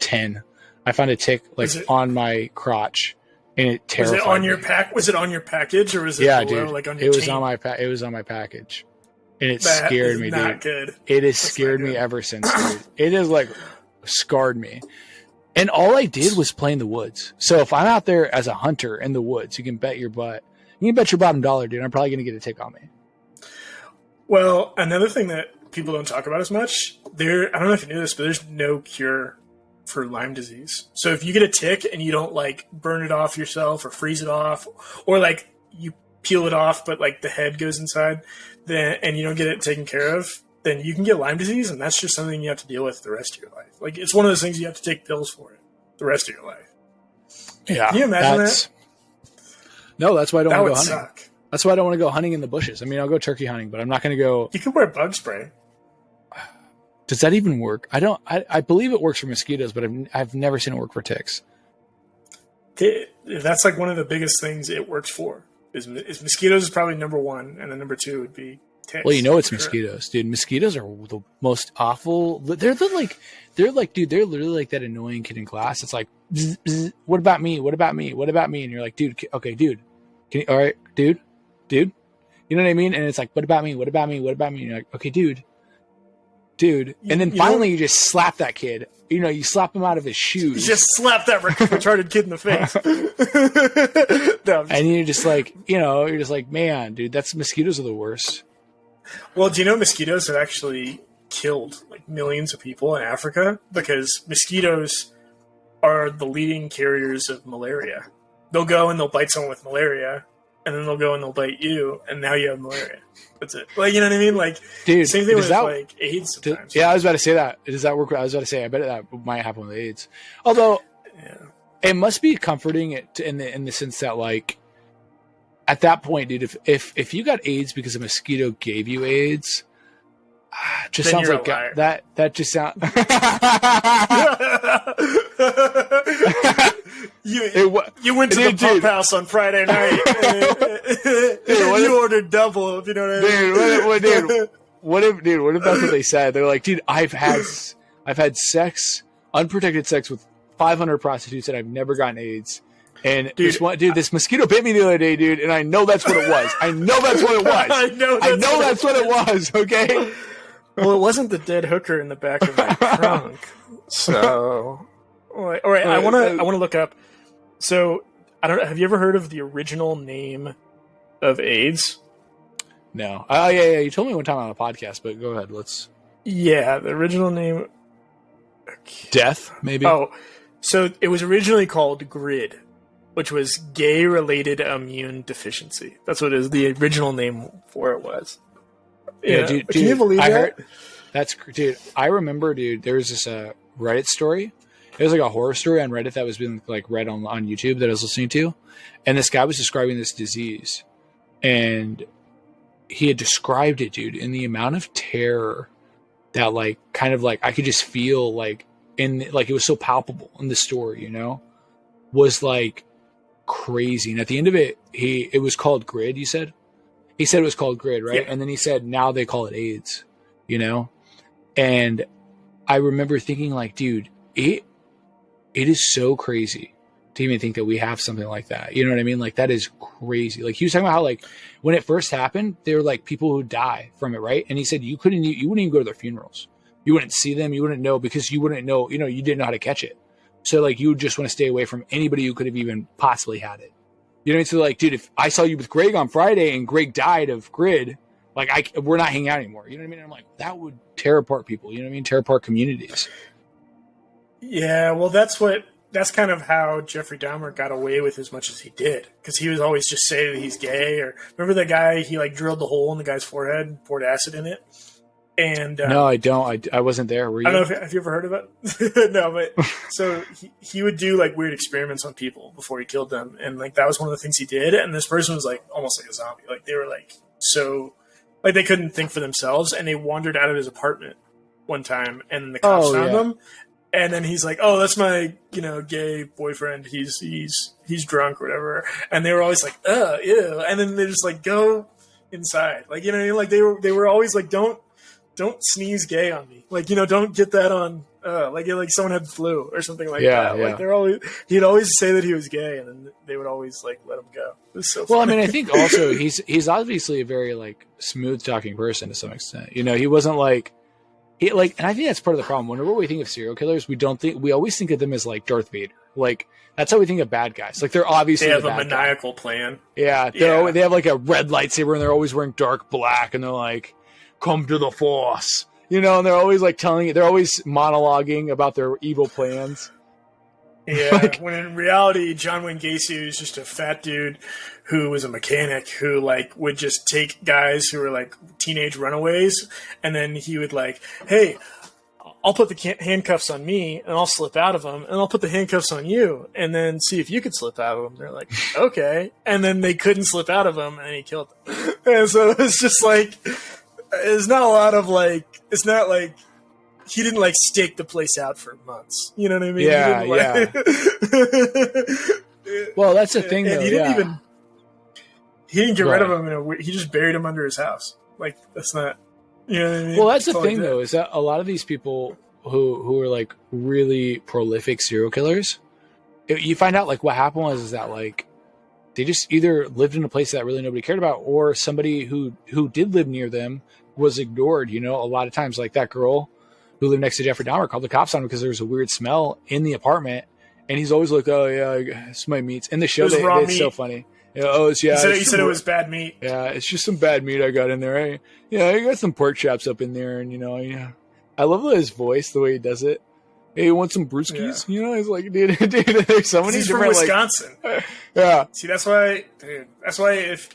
10, I found a tick on my crotch, and it terrified me. Was it on your package, or was it below, dude, like on your chain? It was on my package, and it scared me, dude. Good. It has scared me ever since, dude. It has like scarred me. And all I did was play in the woods. So if I'm out there as a hunter in the woods, you can bet your bottom dollar, dude, I'm probably going to get a tick on me. Well, another thing that people don't talk about as much, I don't know if you knew this, but there's no cure for Lyme disease. So if you get a tick and you don't like burn it off yourself or freeze it off, or like you peel it off, but like the head goes inside, and you don't get it taken care of, then you can get Lyme disease, and that's just something you have to deal with the rest of your life. Like, it's one of those things you have to take pills for it the rest of your life. Yeah. Can you imagine that? No, that's why I don't want to go hunting. Suck. That's why I don't want to go hunting in the bushes. I mean, I'll go turkey hunting, but I'm not going to go... You could wear bug spray. Does that even work? I believe it works for mosquitoes, but I've never seen it work for ticks. That's like one of the biggest things it works for. Is mosquitoes is probably number one, and then number two would be ticks. Well, it's mosquitoes, dude. Mosquitoes are the most awful. They're literally like that annoying kid in class. It's like, bzz, bzz, what about me? What about me? What about me? And you're like, dude, okay, dude, all right, dude, you know what I mean? And it's like, what about me? What about me? What about me? And you're like, okay, dude. And then finally you just slap that kid. You slap him out of his shoes. You just slap that retarded kid in the face. And you're just like, man, dude, mosquitoes are the worst. Well, do you know mosquitoes have actually killed like millions of people in Africa? Because mosquitoes are the leading carriers of malaria. They'll go and they'll bite someone with malaria, and then they'll go and they'll bite you, and now you have malaria. That's it. Like, you know what I mean? Like, dude, same thing with like AIDS sometimes. I was about to say that. Does that work? I was about to say, I bet that might happen with AIDS. Although, it must be comforting in the sense that, like, at that point, dude, if you got AIDS because a mosquito gave you AIDS, just then sounds like that just sounds. You went to the pump house on Friday night. You ordered double, if you know what I mean. What if that's what they said? They're like, dude, I've had unprotected sex with 500 prostitutes, and I've never gotten AIDS. And this mosquito bit me the other day, dude, and I know that's what it was. I know that's what it was. Okay. Well, it wasn't the dead hooker in the back of my trunk. So, all right. I want to look up. So, I don't know. Have you ever heard of the original name of AIDS? No. Oh, yeah. You told me one time on a podcast, but go ahead. Yeah, the original name. Okay. Death, maybe. Oh, so it was originally called GRID, which was gay-related immune deficiency. That's what the original name for it was. Yeah, dude. Can you believe that? Dude, I remember, dude, there was this Reddit story. It was like a horror story on Reddit that was being like read on YouTube that I was listening to. And this guy was describing this disease. And he had described it, dude, in the amount of terror that like kind of like I could just feel like it was so palpable in the story, was like crazy. And at the end of it, it was called GRID, you said? He said it was called GRID, right? Yeah. And then he said now they call it AIDS, And I remember thinking like, dude, it is so crazy to even think that we have something like that. You know what I mean? Like, that is crazy. Like, he was talking about how, like, when it first happened, there were, like, people who die from it, right? And he said you wouldn't even go to their funerals. You wouldn't see them. You wouldn't know because you wouldn't know, you didn't know how to catch it. So, like, you would just want to stay away from anybody who could have even possibly had it. You know what I mean? So, like, dude, if I saw you with Greg on Friday and Greg died of GRID, like, we're not hanging out anymore. You know what I mean? And I'm like, that would tear apart people. You know what I mean? Tear apart communities. Yeah, well, that's kind of how Jeffrey Dahmer got away with as much as he did, because he was always just saying that he's gay. Or remember that guy? He like drilled the hole in the guy's forehead and poured acid in it. And no, I don't. I wasn't there. Were you? I don't know. Have you ever heard of it? No, but so he would do like weird experiments on people before he killed them, and like that was one of the things he did. And this person was like almost like a zombie. Like they were like so like they couldn't think for themselves, and they wandered out of his apartment one time, and the cops found them. And then he's like, "Oh, that's my, gay boyfriend. He's drunk or whatever." And they were always like, ew. And then they just like go inside, like like they were always like, don't don't sneeze gay on me. Like, don't get that on, like someone had the flu or something like that. Yeah. Like he'd always say that he was gay, and then they would always like let him go. It was so funny. Well, I mean, I think also he's obviously a very like smooth talking person to some extent. He wasn't like, and I think that's part of the problem. Whenever we think of serial killers, we always think of them as like Darth Vader. Like, that's how we think of bad guys. Like, they're obviously they have a maniacal plan. Yeah, they have like a red lightsaber, and they're always wearing dark black, and they're like, "Come to the Force," and they're always like they're always monologuing about their evil plans. Yeah, when in reality, John Wayne Gacy was just a fat dude who was a mechanic who like would just take guys who were like teenage runaways, and then he would like, hey, I'll put the handcuffs on me, and I'll slip out of them, and I'll put the handcuffs on you, and then see if you could slip out of them. They're like, okay, and then they couldn't slip out of them, and he killed them. And so it's just like, it's not a lot of like, it's not like he didn't like stake the place out for months. You know what I mean? Yeah, Well, that's the thing, though. He didn't get rid of him. He just buried him under his house. Like, that's not. You know what I mean? Well, that's the thing, though, is that a lot of these people who are like really prolific serial killers, you find out like what happened was that like they just either lived in a place that really nobody cared about, or somebody who did live near them was ignored. A lot of times, like that girl who lived next to Jeffrey Dahmer called the cops on him because there was a weird smell in the apartment, and he's always like, "Oh yeah, it's my meats." In the show, it's so funny. He said it was bad meat. Yeah, it's just some bad meat I got in there. I got some pork chops up in there, and I love his voice, the way he does it. Hey, you want some brewskis? Yeah. He's like, dude, there's so many he's different, from Wisconsin. Yeah. See, that's why if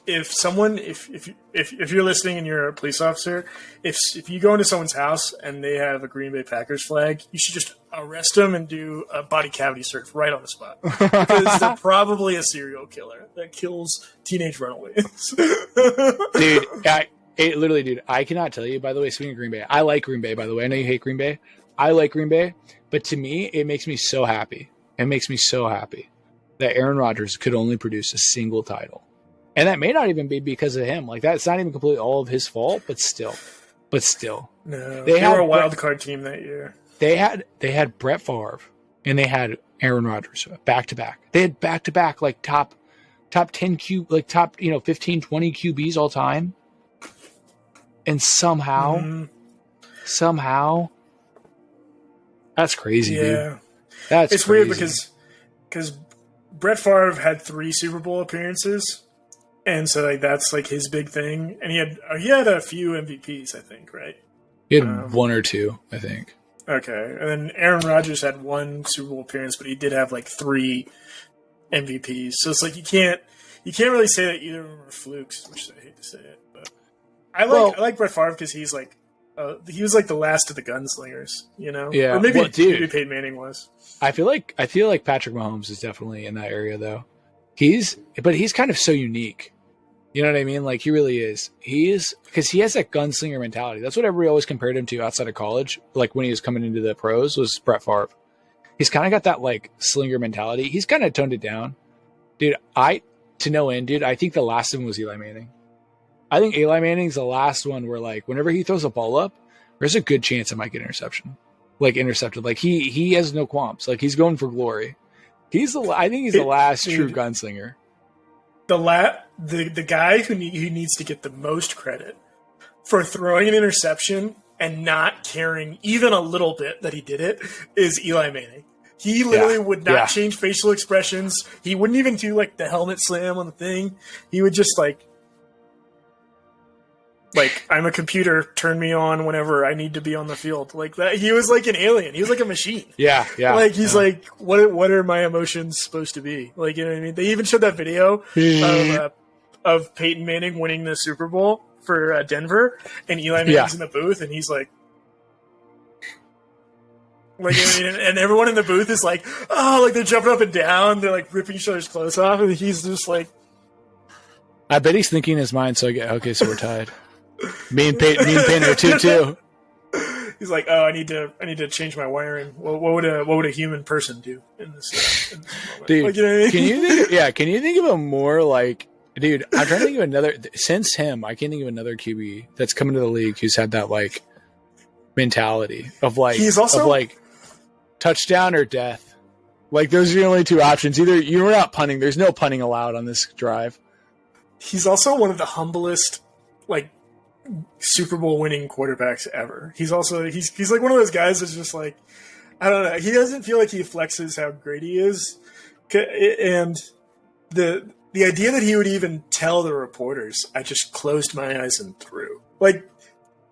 you're listening and you're a police officer, if you go into someone's house and they have a Green Bay Packers flag, you should just arrest them and do a body cavity search right on the spot, because they're probably a serial killer that kills teenage runaways. Dude, dude, I cannot tell you. By the way, speaking of Green Bay, I like Green Bay. By the way, I know you hate Green Bay. I like Green Bay, but to me, it makes me so happy. It makes me so happy that Aaron Rodgers could only produce a single title. And that may not even be because of him. Like, that's not even completely all of his fault, but still. No, they were a wild card team that year. They had Brett Favre, and they had Aaron Rodgers back to back. They had back to back, like top 10 top 15, 20 QBs all time. And somehow that's crazy, dude. It's weird because Brett Favre had 3 Super Bowl appearances, and so like that's like his big thing. And he had a few MVPs, I think, right? He had 1 or 2, I think. Okay, and then Aaron Rodgers had 1 Super Bowl appearance, but he did have like 3 MVPs. So it's like you can't really say that either of them are flukes, which I hate to say it, but I like Brett Favre because he's like. He was like the last of the gunslingers, Yeah, or maybe Peyton Manning was. I feel like Patrick Mahomes is definitely in that area, though. He's kind of so unique. You know what I mean? Like, he really is. He is, because he has that gunslinger mentality. That's what everybody always compared him to outside of college. Like when he was coming into the pros, was Brett Favre. He's kind of got that like slinger mentality. He's kind of toned it down, dude. To no end, dude. I think the last one was Eli Manning. I think Eli Manning's the last one where, like, whenever he throws a ball up, there's a good chance it might get intercepted. Like, he has no qualms. Like, he's going for glory. I think he's the last true gunslinger. The guy who needs to get the most credit for throwing an interception and not caring even a little bit that he did it is Eli Manning. He literally would not change facial expressions. He wouldn't even do like the helmet slam on the thing. He would just like I'm a computer, turn me on whenever I need to be on the field. Like that. He was like an alien. He was like a machine. Yeah. Like he's like, what are my emotions supposed to be? Like, you know what I mean? They even showed that video of Peyton Manning winning the Super Bowl for Denver, and Eli Manning's in the booth, and he's like, and everyone in the booth is like, oh, like they're jumping up and down, they're like ripping each other's clothes off, and he's just like, I bet he's thinking in his mind. So so we're tied. Me and Peyton are 2-2. He's like, oh, I need to change my wiring. What would a human person do in this moment? Dude, like, you know what I mean? Can you think of a more like, dude, I'm trying to think of another, since him, I can't think of another QB that's coming to the league who's had that like mentality of like, he's also of like touchdown or death. Like those are the only two options. Either you're not punting. There's no punting allowed on this drive. He's also one of the humblest, like, Super Bowl winning quarterbacks ever. He's also he's like one of those guys that's just like, I don't know. He doesn't feel like he flexes how great he is, and the idea that he would even tell the reporters, I just closed my eyes and threw. Like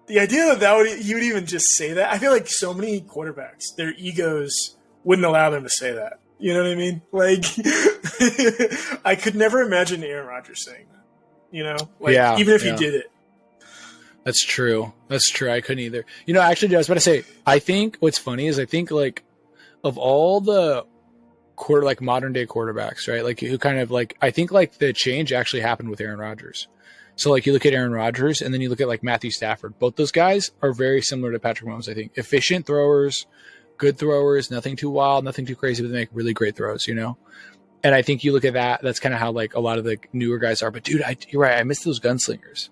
the idea that he would even just say that. I feel like so many quarterbacks, their egos wouldn't allow them to say that. You know what I mean? Like I could never imagine Aaron Rodgers saying that. You know, like even if he did it. That's true. I couldn't either. You know, actually, I was about to say, I think what's funny is I think like of all the modern day quarterbacks, right? Like who kind of like, I think like the change actually happened with Aaron Rodgers. So like you look at Aaron Rodgers and then you look at like Matthew Stafford. Both those guys are very similar to Patrick Mahomes, I think. Efficient throwers, good throwers, nothing too wild, nothing too crazy, but they make really great throws, you know? And I think you look at that, that's kind of how like a lot of the newer guys are. But dude, you're right. I miss those gunslingers.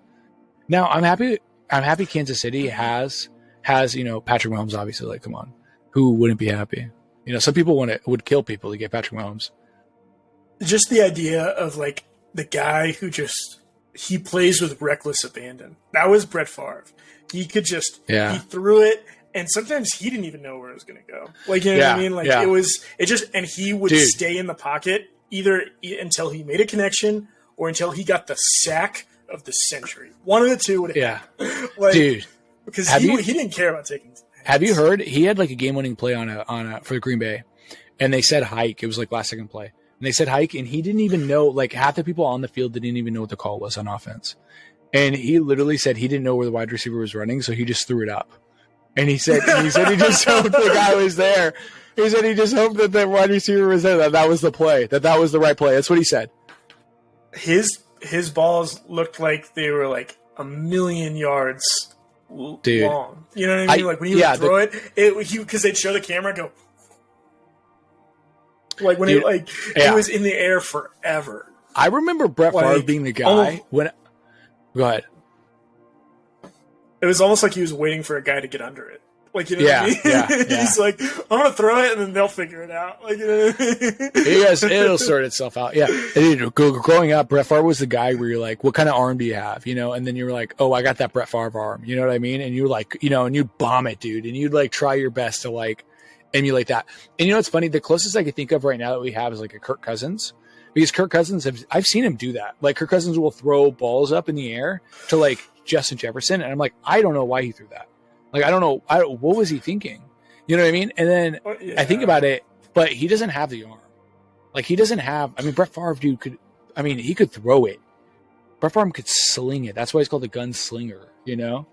Now I'm happy Kansas City has, you know, Patrick Mahomes, obviously, like, come on, who wouldn't be happy? You know, some people would kill people to get Patrick Mahomes. Just the idea of like the guy who he plays with reckless abandon. That was Brett Favre. He could he threw it. And sometimes he didn't even know where it was going to go. Like, you know what I mean? Like and he would stay in the pocket either until he made a connection or until he got the sack of the century. One of the two would happen. Like, dude, because he didn't care about taking. Have you heard he had like a game-winning play for Green Bay, and they said hike. It was like last second play, and they said hike, and he didn't even know. Like half the people on the field didn't even know what the call was on offense, and he literally said he didn't know where the wide receiver was running, so he just threw it up. And he said he just hoped the guy was there. He said he just hoped that the wide receiver was there. That was the play. That was the right play. That's what he said. His balls looked like they were like a million yards long. You know what I mean? Like when he would throw it because they'd show the camera go like when it was in the air forever. I remember Brett Favre being the guy when. Go ahead. It was almost like he was waiting for a guy to get under it. Like, you know what I mean? Yeah. He's like, I'm going to throw it, and then they'll figure it out. Like, you know what I mean? Yes, it'll sort itself out. Yeah. And growing up, Brett Favre was the guy where you're like, what kind of arm do you have? You know, and then you were like, oh, I got that Brett Favre arm. You know what I mean? And you were like, you know, and you'd bomb it, dude. And you'd like try your best to like emulate that. And you know what's funny? The closest I could think of right now that we have is like a Kirk Cousins. Because Kirk Cousins, I've seen him do that. Like Kirk Cousins will throw balls up in the air to like Justin Jefferson. And I'm like, I don't know why he threw that. Like, I don't know. What was he thinking? You know what I mean? And then I think about it, but he doesn't have the arm. Like he doesn't have, I mean, Brett Favre, dude, he could throw it. Brett Favre could sling it. That's why he's called the gunslinger, you know?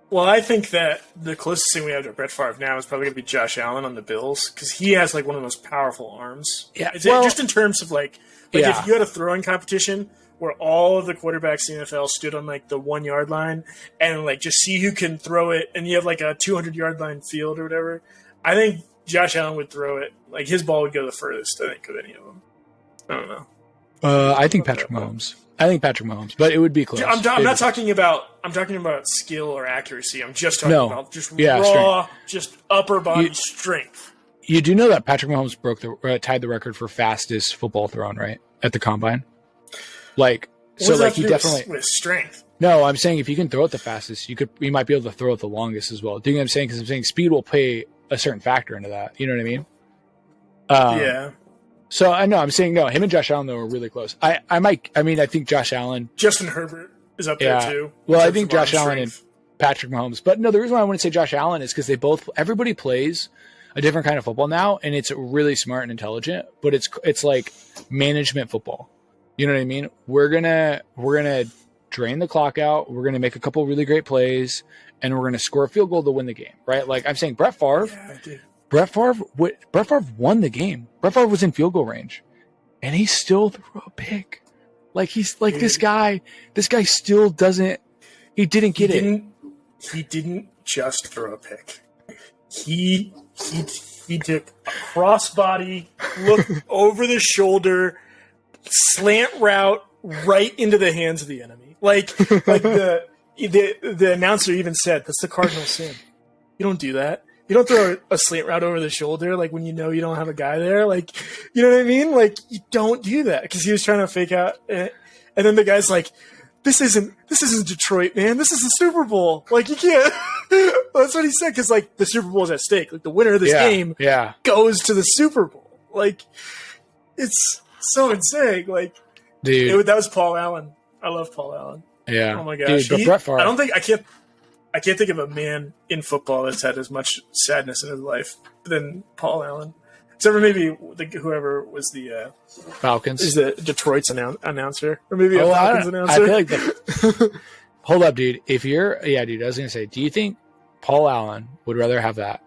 Well, I think that the closest thing we have to Brett Favre now is probably going to be Josh Allen on the Bills because he has like one of the most powerful arms. Yeah, just in terms of like if you had a throwing competition where all of the quarterbacks in the NFL stood on like the 1 yard line and like just see who can throw it, and you have like a 200-yard line field or whatever. I think Josh Allen would throw it. Like his ball would go the furthest, I think, of any of them. I don't know. I think Patrick Mahomes. But it would be close. I'm not talking about skill or accuracy. I'm just talking about just raw, strength. Just upper body strength. You do know that Patrick Mahomes tied the record for fastest football thrown, right? At the combine. Like, so like he definitely with strength. No, I'm saying if you can throw it the fastest, you might be able to throw it the longest as well. Do you know what I'm saying? Because I'm saying speed will play a certain factor into that. You know what I mean? Yeah. So I know I'm saying no. Him and Josh Allen though are really close. I think Josh Allen, Justin Herbert is up there too. Well, I think Josh Allen and Patrick Mahomes. But no, the reason why I want to say Josh Allen is because everybody plays a different kind of football now, and it's really smart and intelligent. But it's like management football. You know what I mean? We're gonna drain the clock out. We're gonna make a couple really great plays, and we're gonna score a field goal to win the game. Right? Like I'm saying, Brett Favre. Yeah, Brett Favre won the game. Brett Favre was in field goal range, and he still threw a pick. Like he's like this guy. This guy still doesn't. He didn't get it. He didn't just throw a pick. He took a crossbody, look over the shoulder, slant route right into the hands of the enemy. Like the announcer even said, "That's the cardinal sin." You don't do that. You don't throw a slant route over the shoulder, like when you know you don't have a guy there. Like, you know what I mean? Like, you don't do that because he was trying to fake out. And then the guy's like, this isn't Detroit, man. This is the Super Bowl. Like, you can't. That's what he said because, like, the Super Bowl is at stake. Like, the winner of this game goes to the Super Bowl. Like, it's so insane. Like, dude, that was Paul Allen. I love Paul Allen. Yeah. Oh my gosh. Dude, Brett Favre. I can't think of a man in football that's had as much sadness in his life than Paul Allen. Except for maybe whoever was the Falcons. Is the Detroit's announcer. Or maybe a Falcons announcer. I feel like hold up, dude. I was going to say, do you think Paul Allen would rather have that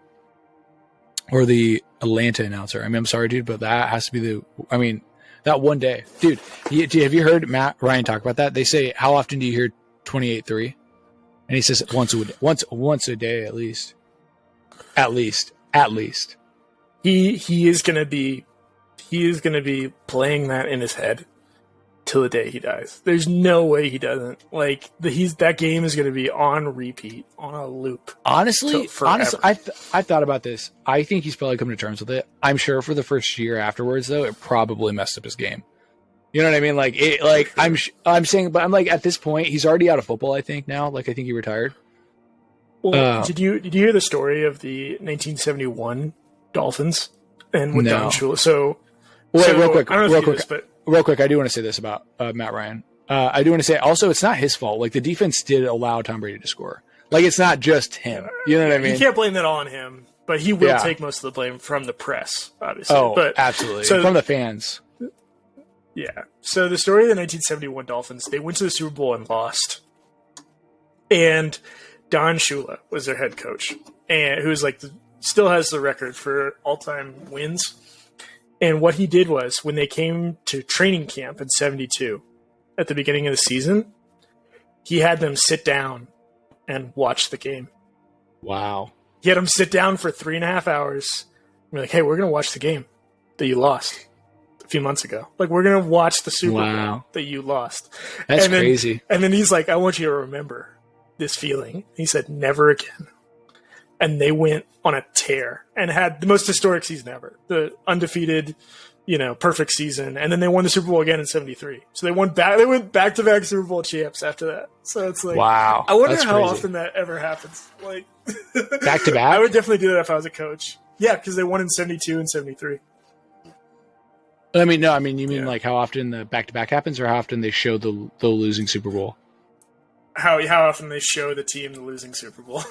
or the Atlanta announcer? I mean, I'm sorry, dude, but that has to be that one day. Dude, have you heard Matt Ryan talk about that? They say, how often do you hear 28-3? And he says once a day at least. At least. He is gonna be playing that in his head till the day he dies. There's no way he doesn't. Like that game is gonna be on repeat, on a loop. Honestly, I thought about this. I think he's probably coming to terms with it. I'm sure for the first year afterwards, though, it probably messed up his game. You know what I mean? I'm saying, but I'm like, at this point, he's already out of football, I think, now. Like, I think he retired. Well, did you hear the story of the 1971 Dolphins and with Downkirk? Real quick, I do want to say this about Matt Ryan. I do want to say, also, it's not his fault. Like, the defense did allow Tom Brady to score. Like, it's not just him. You know what I mean? You can't blame that all on him, but he will take most of the blame from the press, obviously. Oh, absolutely. So, from the fans. Yeah. So the story of the 1971 Dolphins, they went to the Super Bowl and lost. And Don Shula was their head coach, and who's still has the record for all-time wins. And what he did was, when they came to training camp in 72, at the beginning of the season, he had them sit down and watch the game. Wow. He had them sit down for 3.5 hours. And be like, hey, we're going to watch the game that you lost a few months ago. Like, we're going to watch the Super Bowl that you lost. That's crazy. And then he's like, I want you to remember this feeling. He said, never again. And they went on a tear and had the most historic season ever. The undefeated, perfect season. And then they won the Super Bowl again in 73. So they went back-to-back Super Bowl champs after that. So it's like, wow. I wonder how often that ever happens. Like, back-to-back? I would definitely do that if I was a coach. Yeah, because they won in 72 and 73. You mean like how often the back-to-back happens, or how often they show the losing Super Bowl? How often they show the team the losing Super Bowl.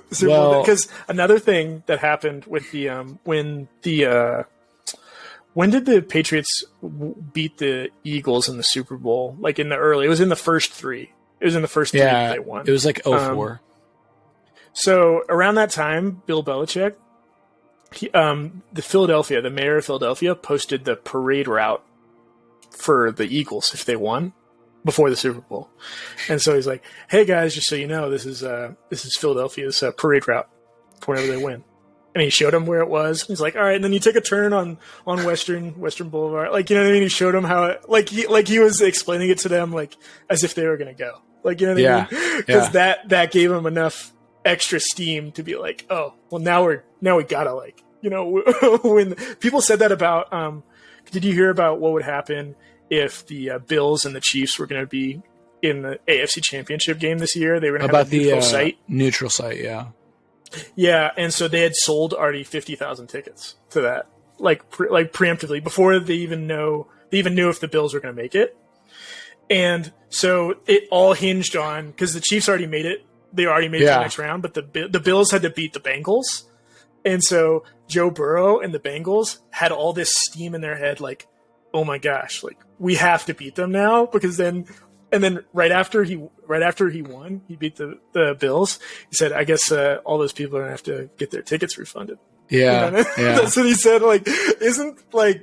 Because another thing that happened with the when did the Patriots beat the Eagles in the Super Bowl? Like, it was in the first three. It was in the first three that they won. It was like 04. So around that time, Bill Belichick, the mayor of Philadelphia, posted the parade route for the Eagles if they won before the Super Bowl. And so he's like, hey guys, just so you know, this is Philadelphia's parade route for whenever they win. And he showed them where it was. He's like, all right, and then you take a turn on Western Boulevard. Like, you know what I mean? He showed them how he was explaining it to them like as if they were going to go. Like, you know what I mean? Because that gave him enough extra steam to be like, oh, well, now we gotta when people said that about, did you hear about what would happen if the Bills and the Chiefs were going to be in the AFC Championship game this year? They were going to have a neutral site. Neutral site, yeah. Yeah, and so they had sold already 50,000 tickets to that, like preemptively, before they even knew if the Bills were going to make it. And so it all hinged on, because the Chiefs already made it. They already made it to the next round, but the Bills had to beat the Bengals. And so Joe Burrow and the Bengals had all this steam in their head, like, oh my gosh, like, we have to beat them now, because then right after he won, he beat the Bills. He said, I guess all those people are gonna have to get their tickets refunded. Yeah, That's what he said. Like,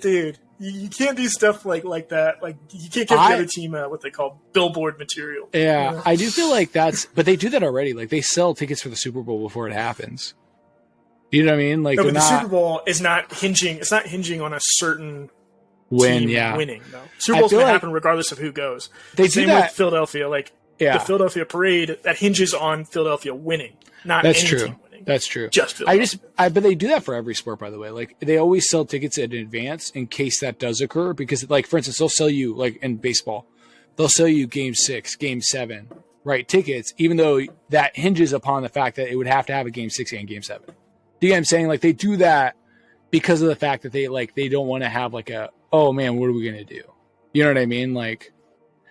dude, you can't do stuff like that. Like, you can't give the other team what they call billboard material. Yeah, I do feel like but they do that already. Like, they sell tickets for the Super Bowl before it happens. You know what I mean? Like, but the Super Bowl is not hinging. It's not hinging on a certain team winning. No, Super Bowl's gonna happen regardless of who goes. Same with Philadelphia. Like, the Philadelphia parade, that hinges on Philadelphia winning, not any team winning. thing. That's true. Just but they do that for every sport, by the way. Like they always sell tickets in advance in case that does occur. Because, like for instance, they'll sell you like in baseball, they'll sell you Game 6, Game 7, right? Tickets, even though that hinges upon the fact that it would have to have a Game 6 and Game 7. Do you know what I'm saying? Like they do that because of the fact that they don't want to have like oh man, what are we gonna do? You know what I mean? Like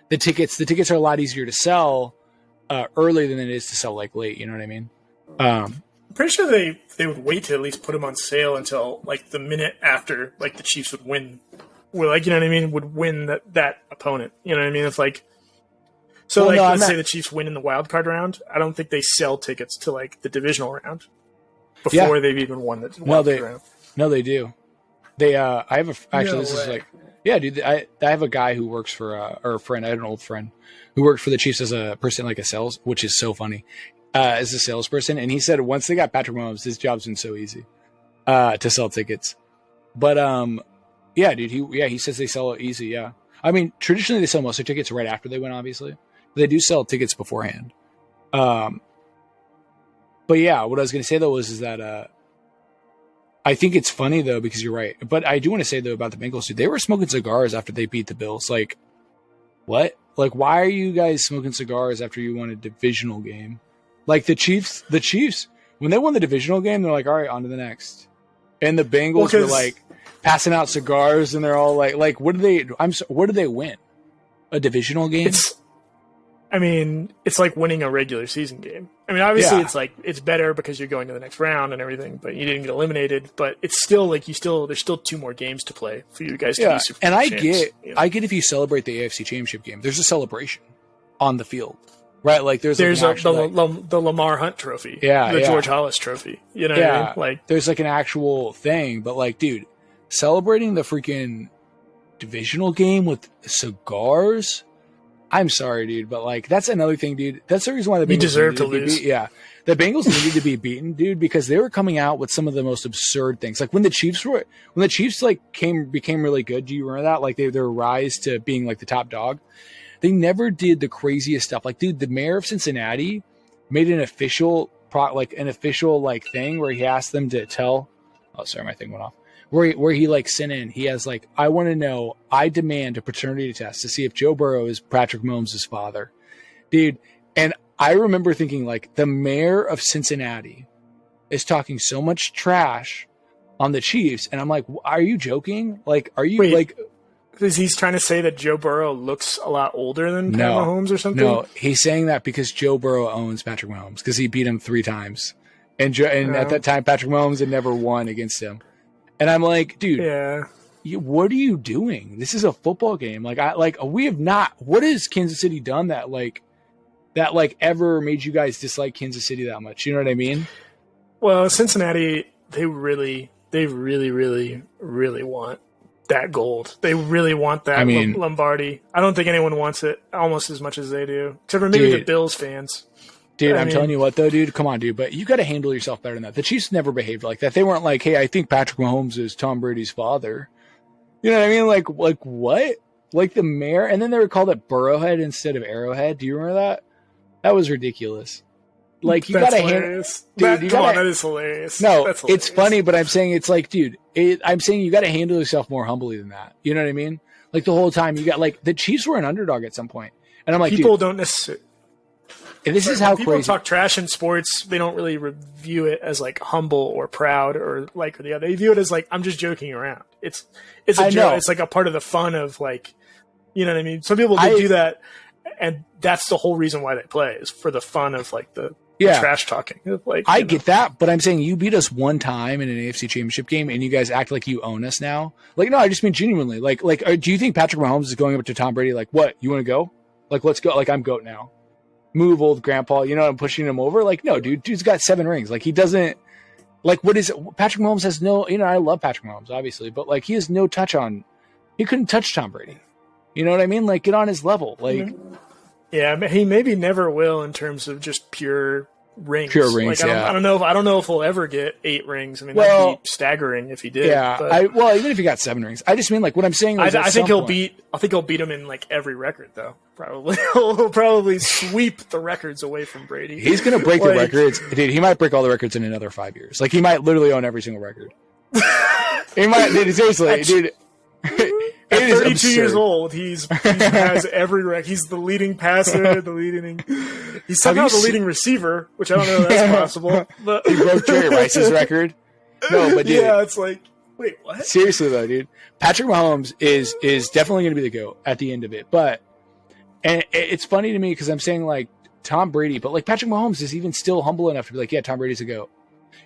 the tickets are a lot easier to sell early than it is to sell like late. You know what I mean? I'm pretty sure they would wait to at least put them on sale until like the minute after like the Chiefs would win. Well, like, you know what I mean? Would win that opponent. You know what I mean? It's like, so well, like, let's say the Chiefs win in the wild card round. I don't think they sell tickets to like the divisional round before they've even won the wild card round. No, they do. They, I have this is like, yeah, dude. I have a guy who works for, or a friend. I had an old friend who worked for the Chiefs as a person, like a sales, which is so funny, as a salesperson. And he said once they got Patrick Mahomes, his job's been so easy, to sell tickets. But, yeah, dude. He says they sell it easy. Yeah. I mean, traditionally they sell most of their tickets right after they win, obviously. But they do sell tickets beforehand. But yeah, what I was going to say though is that, I think it's funny though, because you're right. But I do want to say though about the Bengals, dude, they were smoking cigars after they beat the Bills. Like, what? Like, why are you guys smoking cigars after you won a divisional game? Like the Chiefs, when they won the divisional game, they're like, all right, on to the next. And the Bengals were like passing out cigars, and they're all like, what do they win? A divisional game? It's like winning a regular season game. I mean, obviously it's like, it's better because you're going to the next round and everything, but you didn't get eliminated, but it's still like there's still 2 more games to play for you guys to be Super Bowl champs. I get if you celebrate the AFC Championship game, there's a celebration on the field, right? Like there's the Lamar Hunt trophy. Yeah. The George Hollis trophy. You know what I mean? Like there's like an actual thing, but like, dude, celebrating the freaking divisional game with cigars, I'm sorry, dude, but like that's another thing, dude. That's the reason why the Bengals deserve to lose. Yeah, the Bengals needed to be beaten, dude, because they were coming out with some of the most absurd things. Like when the Chiefs became really good. Do you remember that? Like their rise to being like the top dog. They never did the craziest stuff. Like, dude, the mayor of Cincinnati made an official thing where he asked them to tell. Oh, sorry, my thing went off. Where he like sent in, he has like, I demand a paternity test to see if Joe Burrow is Patrick Mahomes' father, dude. And I remember thinking like, the mayor of Cincinnati is talking so much trash on the Chiefs, and I'm like, are you joking? Like, are you is he's trying to say that Joe Burrow looks a lot older than Pat Mahomes or something? No, he's saying that because Joe Burrow owns Patrick Mahomes because he beat him 3 times, and at that time Patrick Mahomes had never won against him. And I'm like, dude, what are you doing? This is a football game. We have not. What has Kansas City done that ever made you guys dislike Kansas City that much? You know what I mean? Well, Cincinnati, they really, really, really want that gold. They really want that Lombardi. I don't think anyone wants it almost as much as they do, except for maybe the Bills fans. Dude, I'm telling you what, though, dude, come on, dude, but you got to handle yourself better than that. The Chiefs never behaved like that. They weren't like, hey, I think Patrick Mahomes is Tom Brady's father. You know what I mean? Like what? Like the mayor, and then they were called it Burrowhead instead of Arrowhead. Do you remember that? That was ridiculous. Like, you got to handle. Dude, that is hilarious. No, it's funny, but I'm saying it's like, dude, I'm saying you got to handle yourself more humbly than that. You know what I mean? Like the whole time you got like the Chiefs were an underdog at some point, and I'm like, people don't necessarily. And this is how people crazy. Talk trash in sports. They don't really review it as like humble or proud or like or the other. They view it as like, I'm just joking around. It's a joke. It's like a part of the fun of like, you know what I mean? Some people do that, and that's the whole reason why they play is for the fun of like the trash talking. Like I get that, but I'm saying you beat us one time in an AFC Championship game, and you guys act like you own us now. Like, no, I just mean genuinely. Like, do you think Patrick Mahomes is going up to Tom Brady like, what? You want to go? Like, let's go. Like, I'm GOAT now. Move, old grandpa. You know, I'm pushing him over. Like, no, dude's got 7 rings. Like, he doesn't. Like, what is it? Patrick Mahomes has no. You know, I love Patrick Mahomes, obviously, but like, he has no touch on. He couldn't touch Tom Brady. You know what I mean? Like, get on his level. Like, yeah, but he maybe never will in terms of just pure rings. Pure rings. Like, I don't know if he'll ever get 8 rings. I mean, that'd be staggering if he did. Yeah. But Even if he got 7 rings, I just mean like what I'm saying. I think he'll beat him in like every record though. Probably he'll probably sweep the records away from Brady. He's gonna break the records, dude. He might break all the records in another 5 years. Like he might literally own every single record. He might, dude. Seriously, dude. At 32 years old, he has every record. He's the leading passer, he's somehow the leading receiver, which I don't know if that's possible. But he broke Jerry Rice's record. No, but dude, yeah, it's like, wait, what? Seriously though, dude, Patrick Mahomes is definitely going to be the GOAT at the end of it. But and it's funny to me because I'm saying like Tom Brady, but like Patrick Mahomes is even still humble enough to be like, yeah, Tom Brady's a GOAT.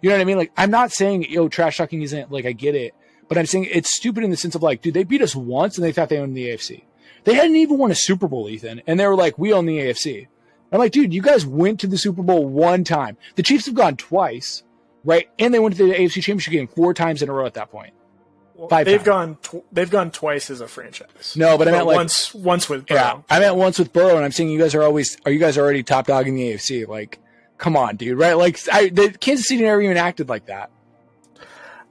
You know what I mean? Like I'm not saying trash talking isn't like I get it. But I'm saying it's stupid in the sense of like, dude, they beat us once and they thought they owned the AFC. They hadn't even won a Super Bowl, Ethan. And they were like, we own the AFC. I'm like, dude, you guys went to the Super Bowl one time. The Chiefs have gone twice, right? And they went to the AFC Championship game 4 times in a row at that point. Well, they've gone twice as a franchise. No, but I meant like once with Burrow. Yeah, I meant once with Burrow, and I'm saying you guys are you guys already top dog in the AFC? Like, come on, dude, right? Like, the Kansas City never even acted like that.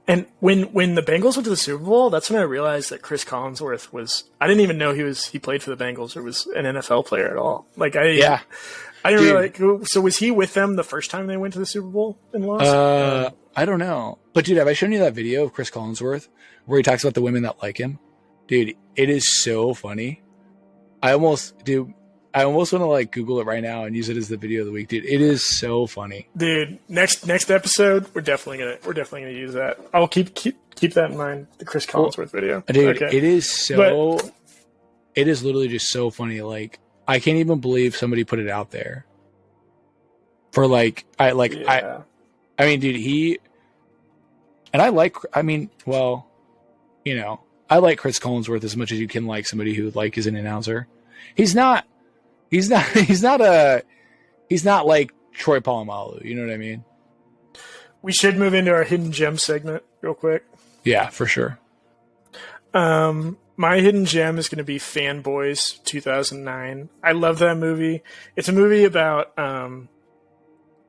And when the Bengals went to the Super Bowl, that's when I realized that Chris Collinsworth I didn't even know he played for the Bengals or was an NFL player at all. Like I didn't realize. So was he with them the first time they went to the Super Bowl and lost? I don't know. But dude, have I shown you that video of Chris Collinsworth where he talks about the women that like him? Dude, it is so funny. I almost want to like Google it right now and use it as the video of the week, dude. It is so funny, dude. Next episode, we're definitely gonna use that. I'll keep that in mind. The Chris Collinsworth video, dude. Okay. It is literally just so funny. Like I can't even believe somebody put it out there. For I mean, dude, I like Chris Collinsworth as much as you can like somebody who like is an announcer. He's not like Troy Polamalu. You know what I mean? We should move into our hidden gem segment real quick. Yeah, for sure. My hidden gem is going to be Fanboys 2009. I love that movie. It's a movie about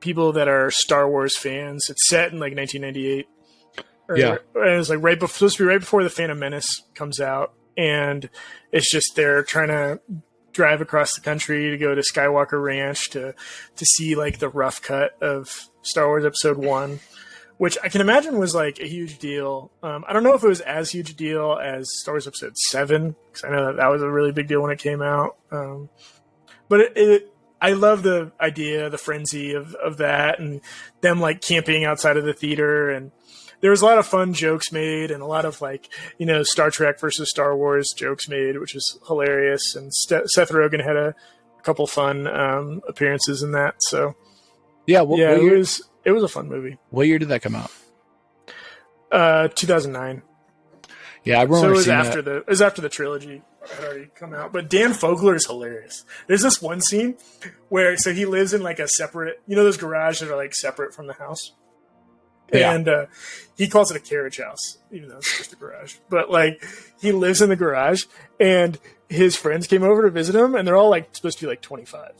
people that are Star Wars fans. It's set in like 1998. Yeah. It was like supposed to be right before The Phantom Menace comes out. And it's just they're trying to drive across the country to go to Skywalker Ranch to see like the rough cut of Star Wars Episode 1, which I can imagine was like a huge deal. I don't know if it was as huge a deal as Star Wars Episode 7, because I know that was a really big deal when it came out. But I love the idea, the frenzy of that, and them like camping outside of the theater, and there was a lot of fun jokes made and a lot of Star Trek versus Star Wars jokes made, which is hilarious. And Seth Rogen had a couple fun appearances in that. So yeah, it was a fun movie. What year did that come out? 2009. Yeah, I remember. So it was after the trilogy had already come out. But Dan Fogler is hilarious. There's this one scene where he lives in like a separate, those garages that are like separate from the house. Yeah. And he calls it a carriage house, even though it's just a garage. But he lives in the garage, and his friends came over to visit him, and they're all supposed to be 25,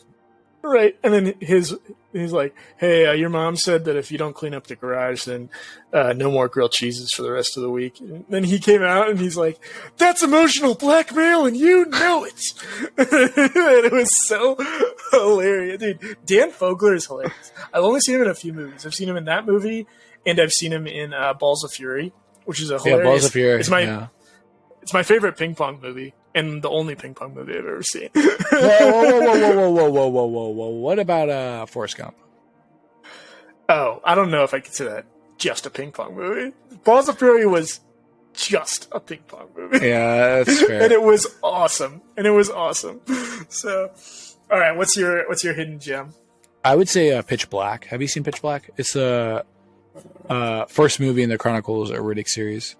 right? And then he's like, "Hey, your mom said that if you don't clean up the garage, then no more grilled cheeses for the rest of the week." And then he came out, and he's like, "That's emotional blackmail, and you know it." And it was so hilarious, dude. Dan Fogler is hilarious. I've only seen him in a few movies. I've seen him in that movie. And I've seen him in Balls of Fury, which is a hilarious. Yeah, Balls of Fury. It's my favorite ping pong movie, and the only ping pong movie I've ever seen. Whoa! What about Forrest Gump? Oh, I don't know if I consider that just a ping pong movie. Balls of Fury was just a ping pong movie. Yeah, that's fair. And it was awesome. So, all right, what's your hidden gem? I would say Pitch Black. Have you seen Pitch Black? It's the first movie in the Chronicles of Riddick series.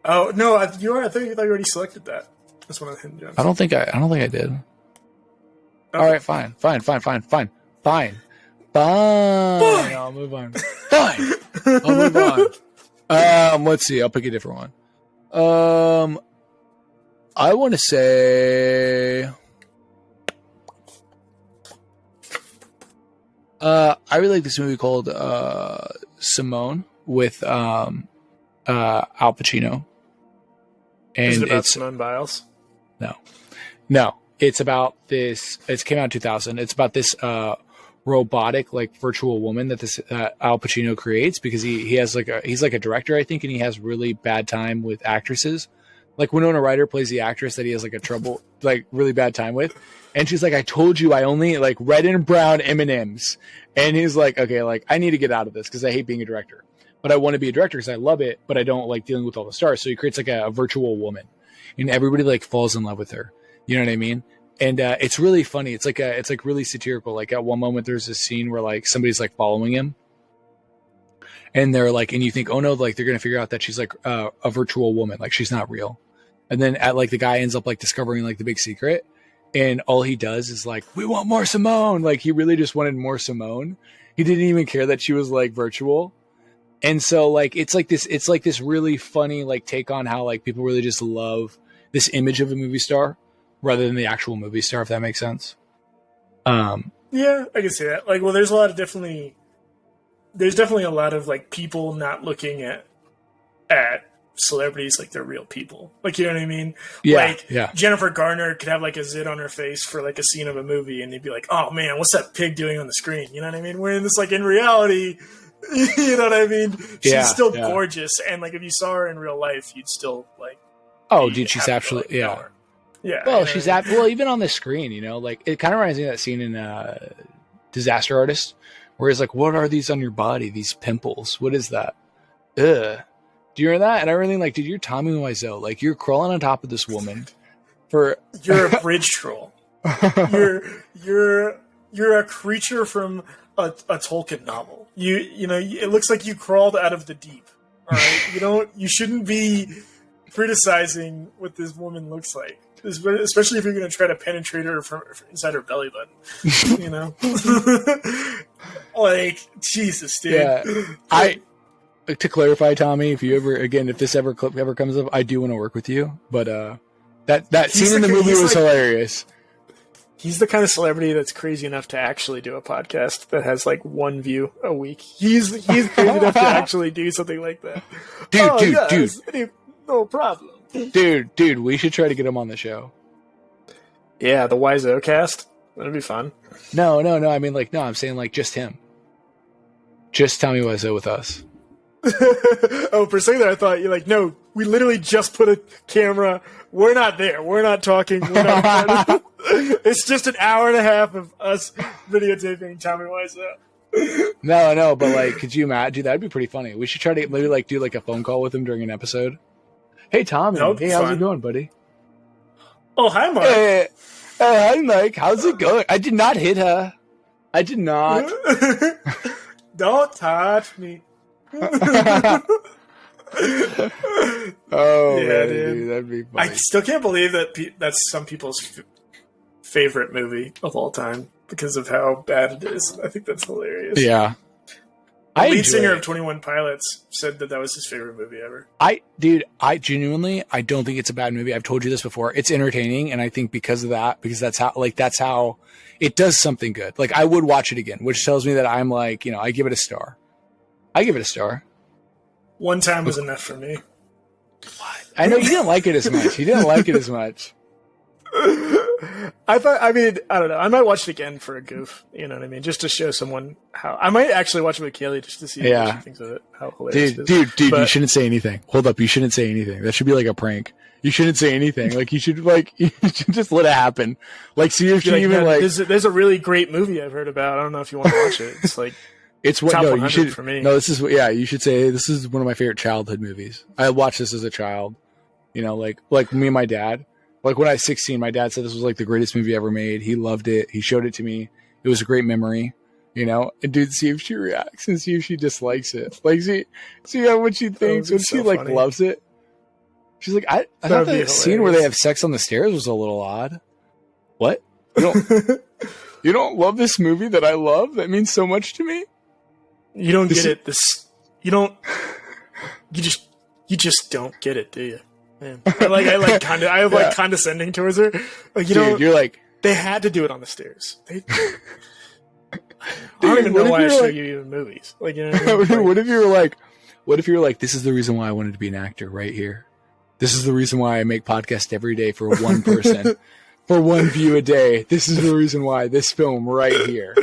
Oh no! I thought you already selected that. That's one of the hidden gems. I don't think I did. Okay. All right, fine. I'll move on. Fine. I'll move on. Let's see. I'll pick a different one. I want to say. I really like this movie called Simone with Al Pacino. And is it about Simone Biles? No. It's about this. It came out in 2000. It's about this robotic, like virtual woman that this Al Pacino creates because he has he's like a director, I think, and he has really bad time with actresses. Like Winona Ryder plays the actress that he has really bad time with, and she's like, "I told you I only like red and brown M&Ms," and he's like, "Okay, like I need to get out of this because I hate being a director, but I want to be a director because I love it, but I don't like dealing with all the stars." So he creates like a virtual woman, and everybody like falls in love with her. You know what I mean? And it's really funny. It's like really satirical. Like at one moment, there's this scene where like somebody's like following him, and they're like, and you think, oh no, like they're gonna figure out that she's like a virtual woman, like she's not real. And then the guy ends up like discovering like the big secret, and all he does is like, we want more Simone. Like he really just wanted more Simone. He didn't even care that she was like virtual. And so like it's like this really funny like take on how like people really just love this image of a movie star rather than the actual movie star, if that makes sense. Yeah, I can see that. Like, well, there's definitely a lot of like people not looking at celebrities like they're real people. Like, you know what I mean? Yeah, like yeah. Jennifer Garner could have like a zit on her face for like a scene of a movie, and they'd be like, "Oh man, what's that pig doing on the screen?" You know what I mean? Where it's like in reality, you know what I mean? She's still gorgeous, and like if you saw her in real life, you'd still like. Oh, dude, she's absolutely yeah. Well, she's well, even on the screen, you know, like it kind of reminds me of that scene in Disaster Artist, where it's like, "What are these on your body? These pimples? What is that?" Ugh. Do you remember that? And I really like, dude, you're Tommy Wiseau. Like you're crawling on top of this woman for. You're a bridge troll. You're a creature from a Tolkien novel. You know, it looks like you crawled out of the deep. All right, you shouldn't be criticizing what this woman looks like. Especially if you're going to try to penetrate her from inside her belly button, you know? Like, Jesus, dude. Yeah. To clarify, Tommy, if this clip ever comes up, I do want to work with you. But that scene in the movie was hilarious. He's the kind of celebrity that's crazy enough to actually do a podcast that has like one view a week. He's crazy enough to actually do something like that. Dude. No problem. Dude, we should try to get him on the show. Yeah, the Wiseau cast. That'd be fun. No. I mean, like, no, I'm saying like just him. Just Tommy Wiseau with us. Oh, for a second there, I thought you're like, no, we literally just put a camera. We're not there. We're not talking. It's just an hour and a half of us videotaping Tommy Wiseau. No, but like, could you imagine? Dude, that'd be pretty funny. We should try to maybe like do like a phone call with him during an episode. Hey, Tommy. Hey, how's it going, buddy? Oh, hi, Mark. Hey, hi, Mike. How's it going? I did not hit her. I did not. Don't touch me. Oh, yeah, man, dude, that'd be funny. I still can't believe that that's some people's favorite movie of all time because of how bad it is. I think that's hilarious. Yeah. The lead singer of 21 Pilots said that was his favorite movie ever. I genuinely, I don't think it's a bad movie. I've told you this before. It's entertaining, and I think because that's how it does something good. Like I would watch it again, which tells me that I'm like, you know, I give it a star. One time was enough for me. What? I know you didn't like it as much. I don't know. I might watch it again for a goof. You know what I mean? Just to show someone how. I might actually watch it with Kaylee just to see what she thinks of it. How hilarious it is. Dude, you shouldn't say anything. Hold up, you shouldn't say anything. That should be like a prank. You shouldn't say anything. Like you should just let it happen. Like see if she even like. There's a really great movie I've heard about. I don't know if you want to watch it. It's like. It's what top no, 100 you should for me. No, this is you should say this is one of my favorite childhood movies. I watched this as a child. You know, like me and my dad. Like when I was 16, my dad said this was like the greatest movie ever made. He loved it. He showed it to me. It was a great memory, you know. And dude, see if she reacts and see if she dislikes it. Like see how what she thinks when she like loves it. She's like, I thought the scene where they have sex on the stairs was a little odd. What? You don't love this movie that I love? That means so much to me? You don't get it. You just don't get it, do you? Man. I have condescending towards her. Like, you're like, they had to do it on the stairs. I don't even know why I show you even movies. Like, you know what I mean? What if you were like, this is the reason why I wanted to be an actor right here. This is the reason why I make podcasts every day for one person, for one view a day. This is the reason why this film right here.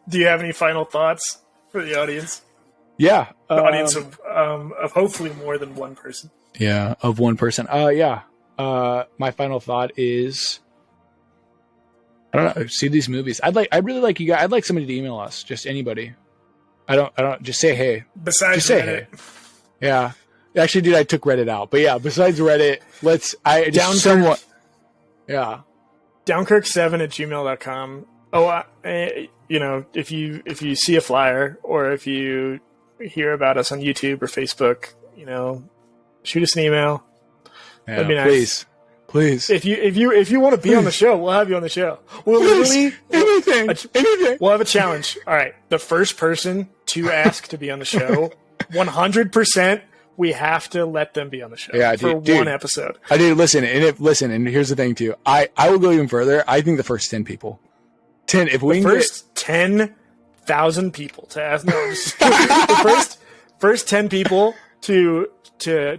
Do you have any final thoughts for the audience? Yeah. The audience of hopefully more than one person. Yeah, of one person. Yeah. My final thought is, I don't know, see these movies. I'd really like you guys. I'd like somebody to email us. Just anybody. I don't just say hey. Besides just say Reddit. Hey. Yeah. Actually, dude, I took Reddit out. But yeah, besides Reddit, Downkirk. Yeah. Downkirk7@gmail.com. Oh, if you see a flyer or if you hear about us on YouTube or Facebook, shoot us an email. Yeah, that'd be nice. Please. If you want to be on the show, we'll have you on the show. We'll anything. We'll have a challenge. All right. The first person to ask to be on the show, 100%, we have to let them be on the show for one episode. I do. Listen, and here's the thing too. I will go even further. I think the first 10 people. 10, if we the first 10,000 people to ask. No, the first 10 people to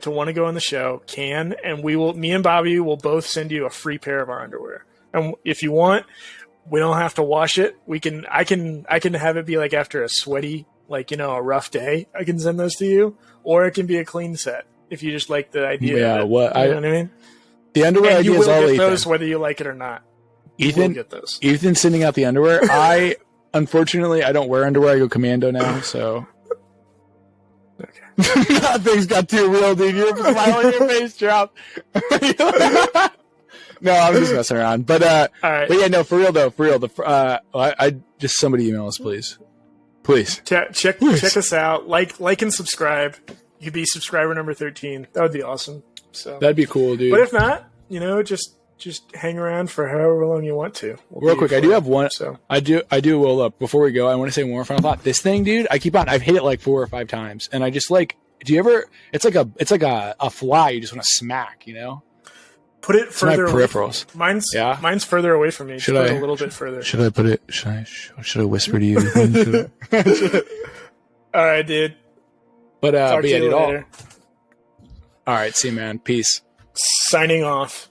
want to go on the show can, and me and Bobby will both send you a free pair of our underwear. And if you want, we don't have to wash it. I can have it be like after a sweaty, a rough day. I can send those to you, or it can be a clean set if you just like the idea. Yeah, of it, you know what I mean? The underwear idea is all you will get those whether you like it or not. Ethan's sending out the underwear. Unfortunately, I don't wear underwear. I go commando now, so. Okay. Things got too real, dude. You're smiling, your face dropped. No, I'm just messing around. But all right. But yeah, no, for real though. I just somebody email us, please. Check us out. Like and subscribe. You could be subscriber number 13. That would be awesome. So that'd be cool, dude. But if not, just hang around for however long you want to. Real quick, I do have one. So I do. Well, before we go, I want to say one more final thought. This thing, dude, I've hit it like 4 or 5 times, and I just like. Do you ever? It's like a fly. You just want to smack, Put it further away. Peripherals. Mine's further away from me. Should I? A little bit further. Should I put it? Should I whisper to you? All right, dude. But Talk to you all. later. All right, see you, man. Peace. Signing off.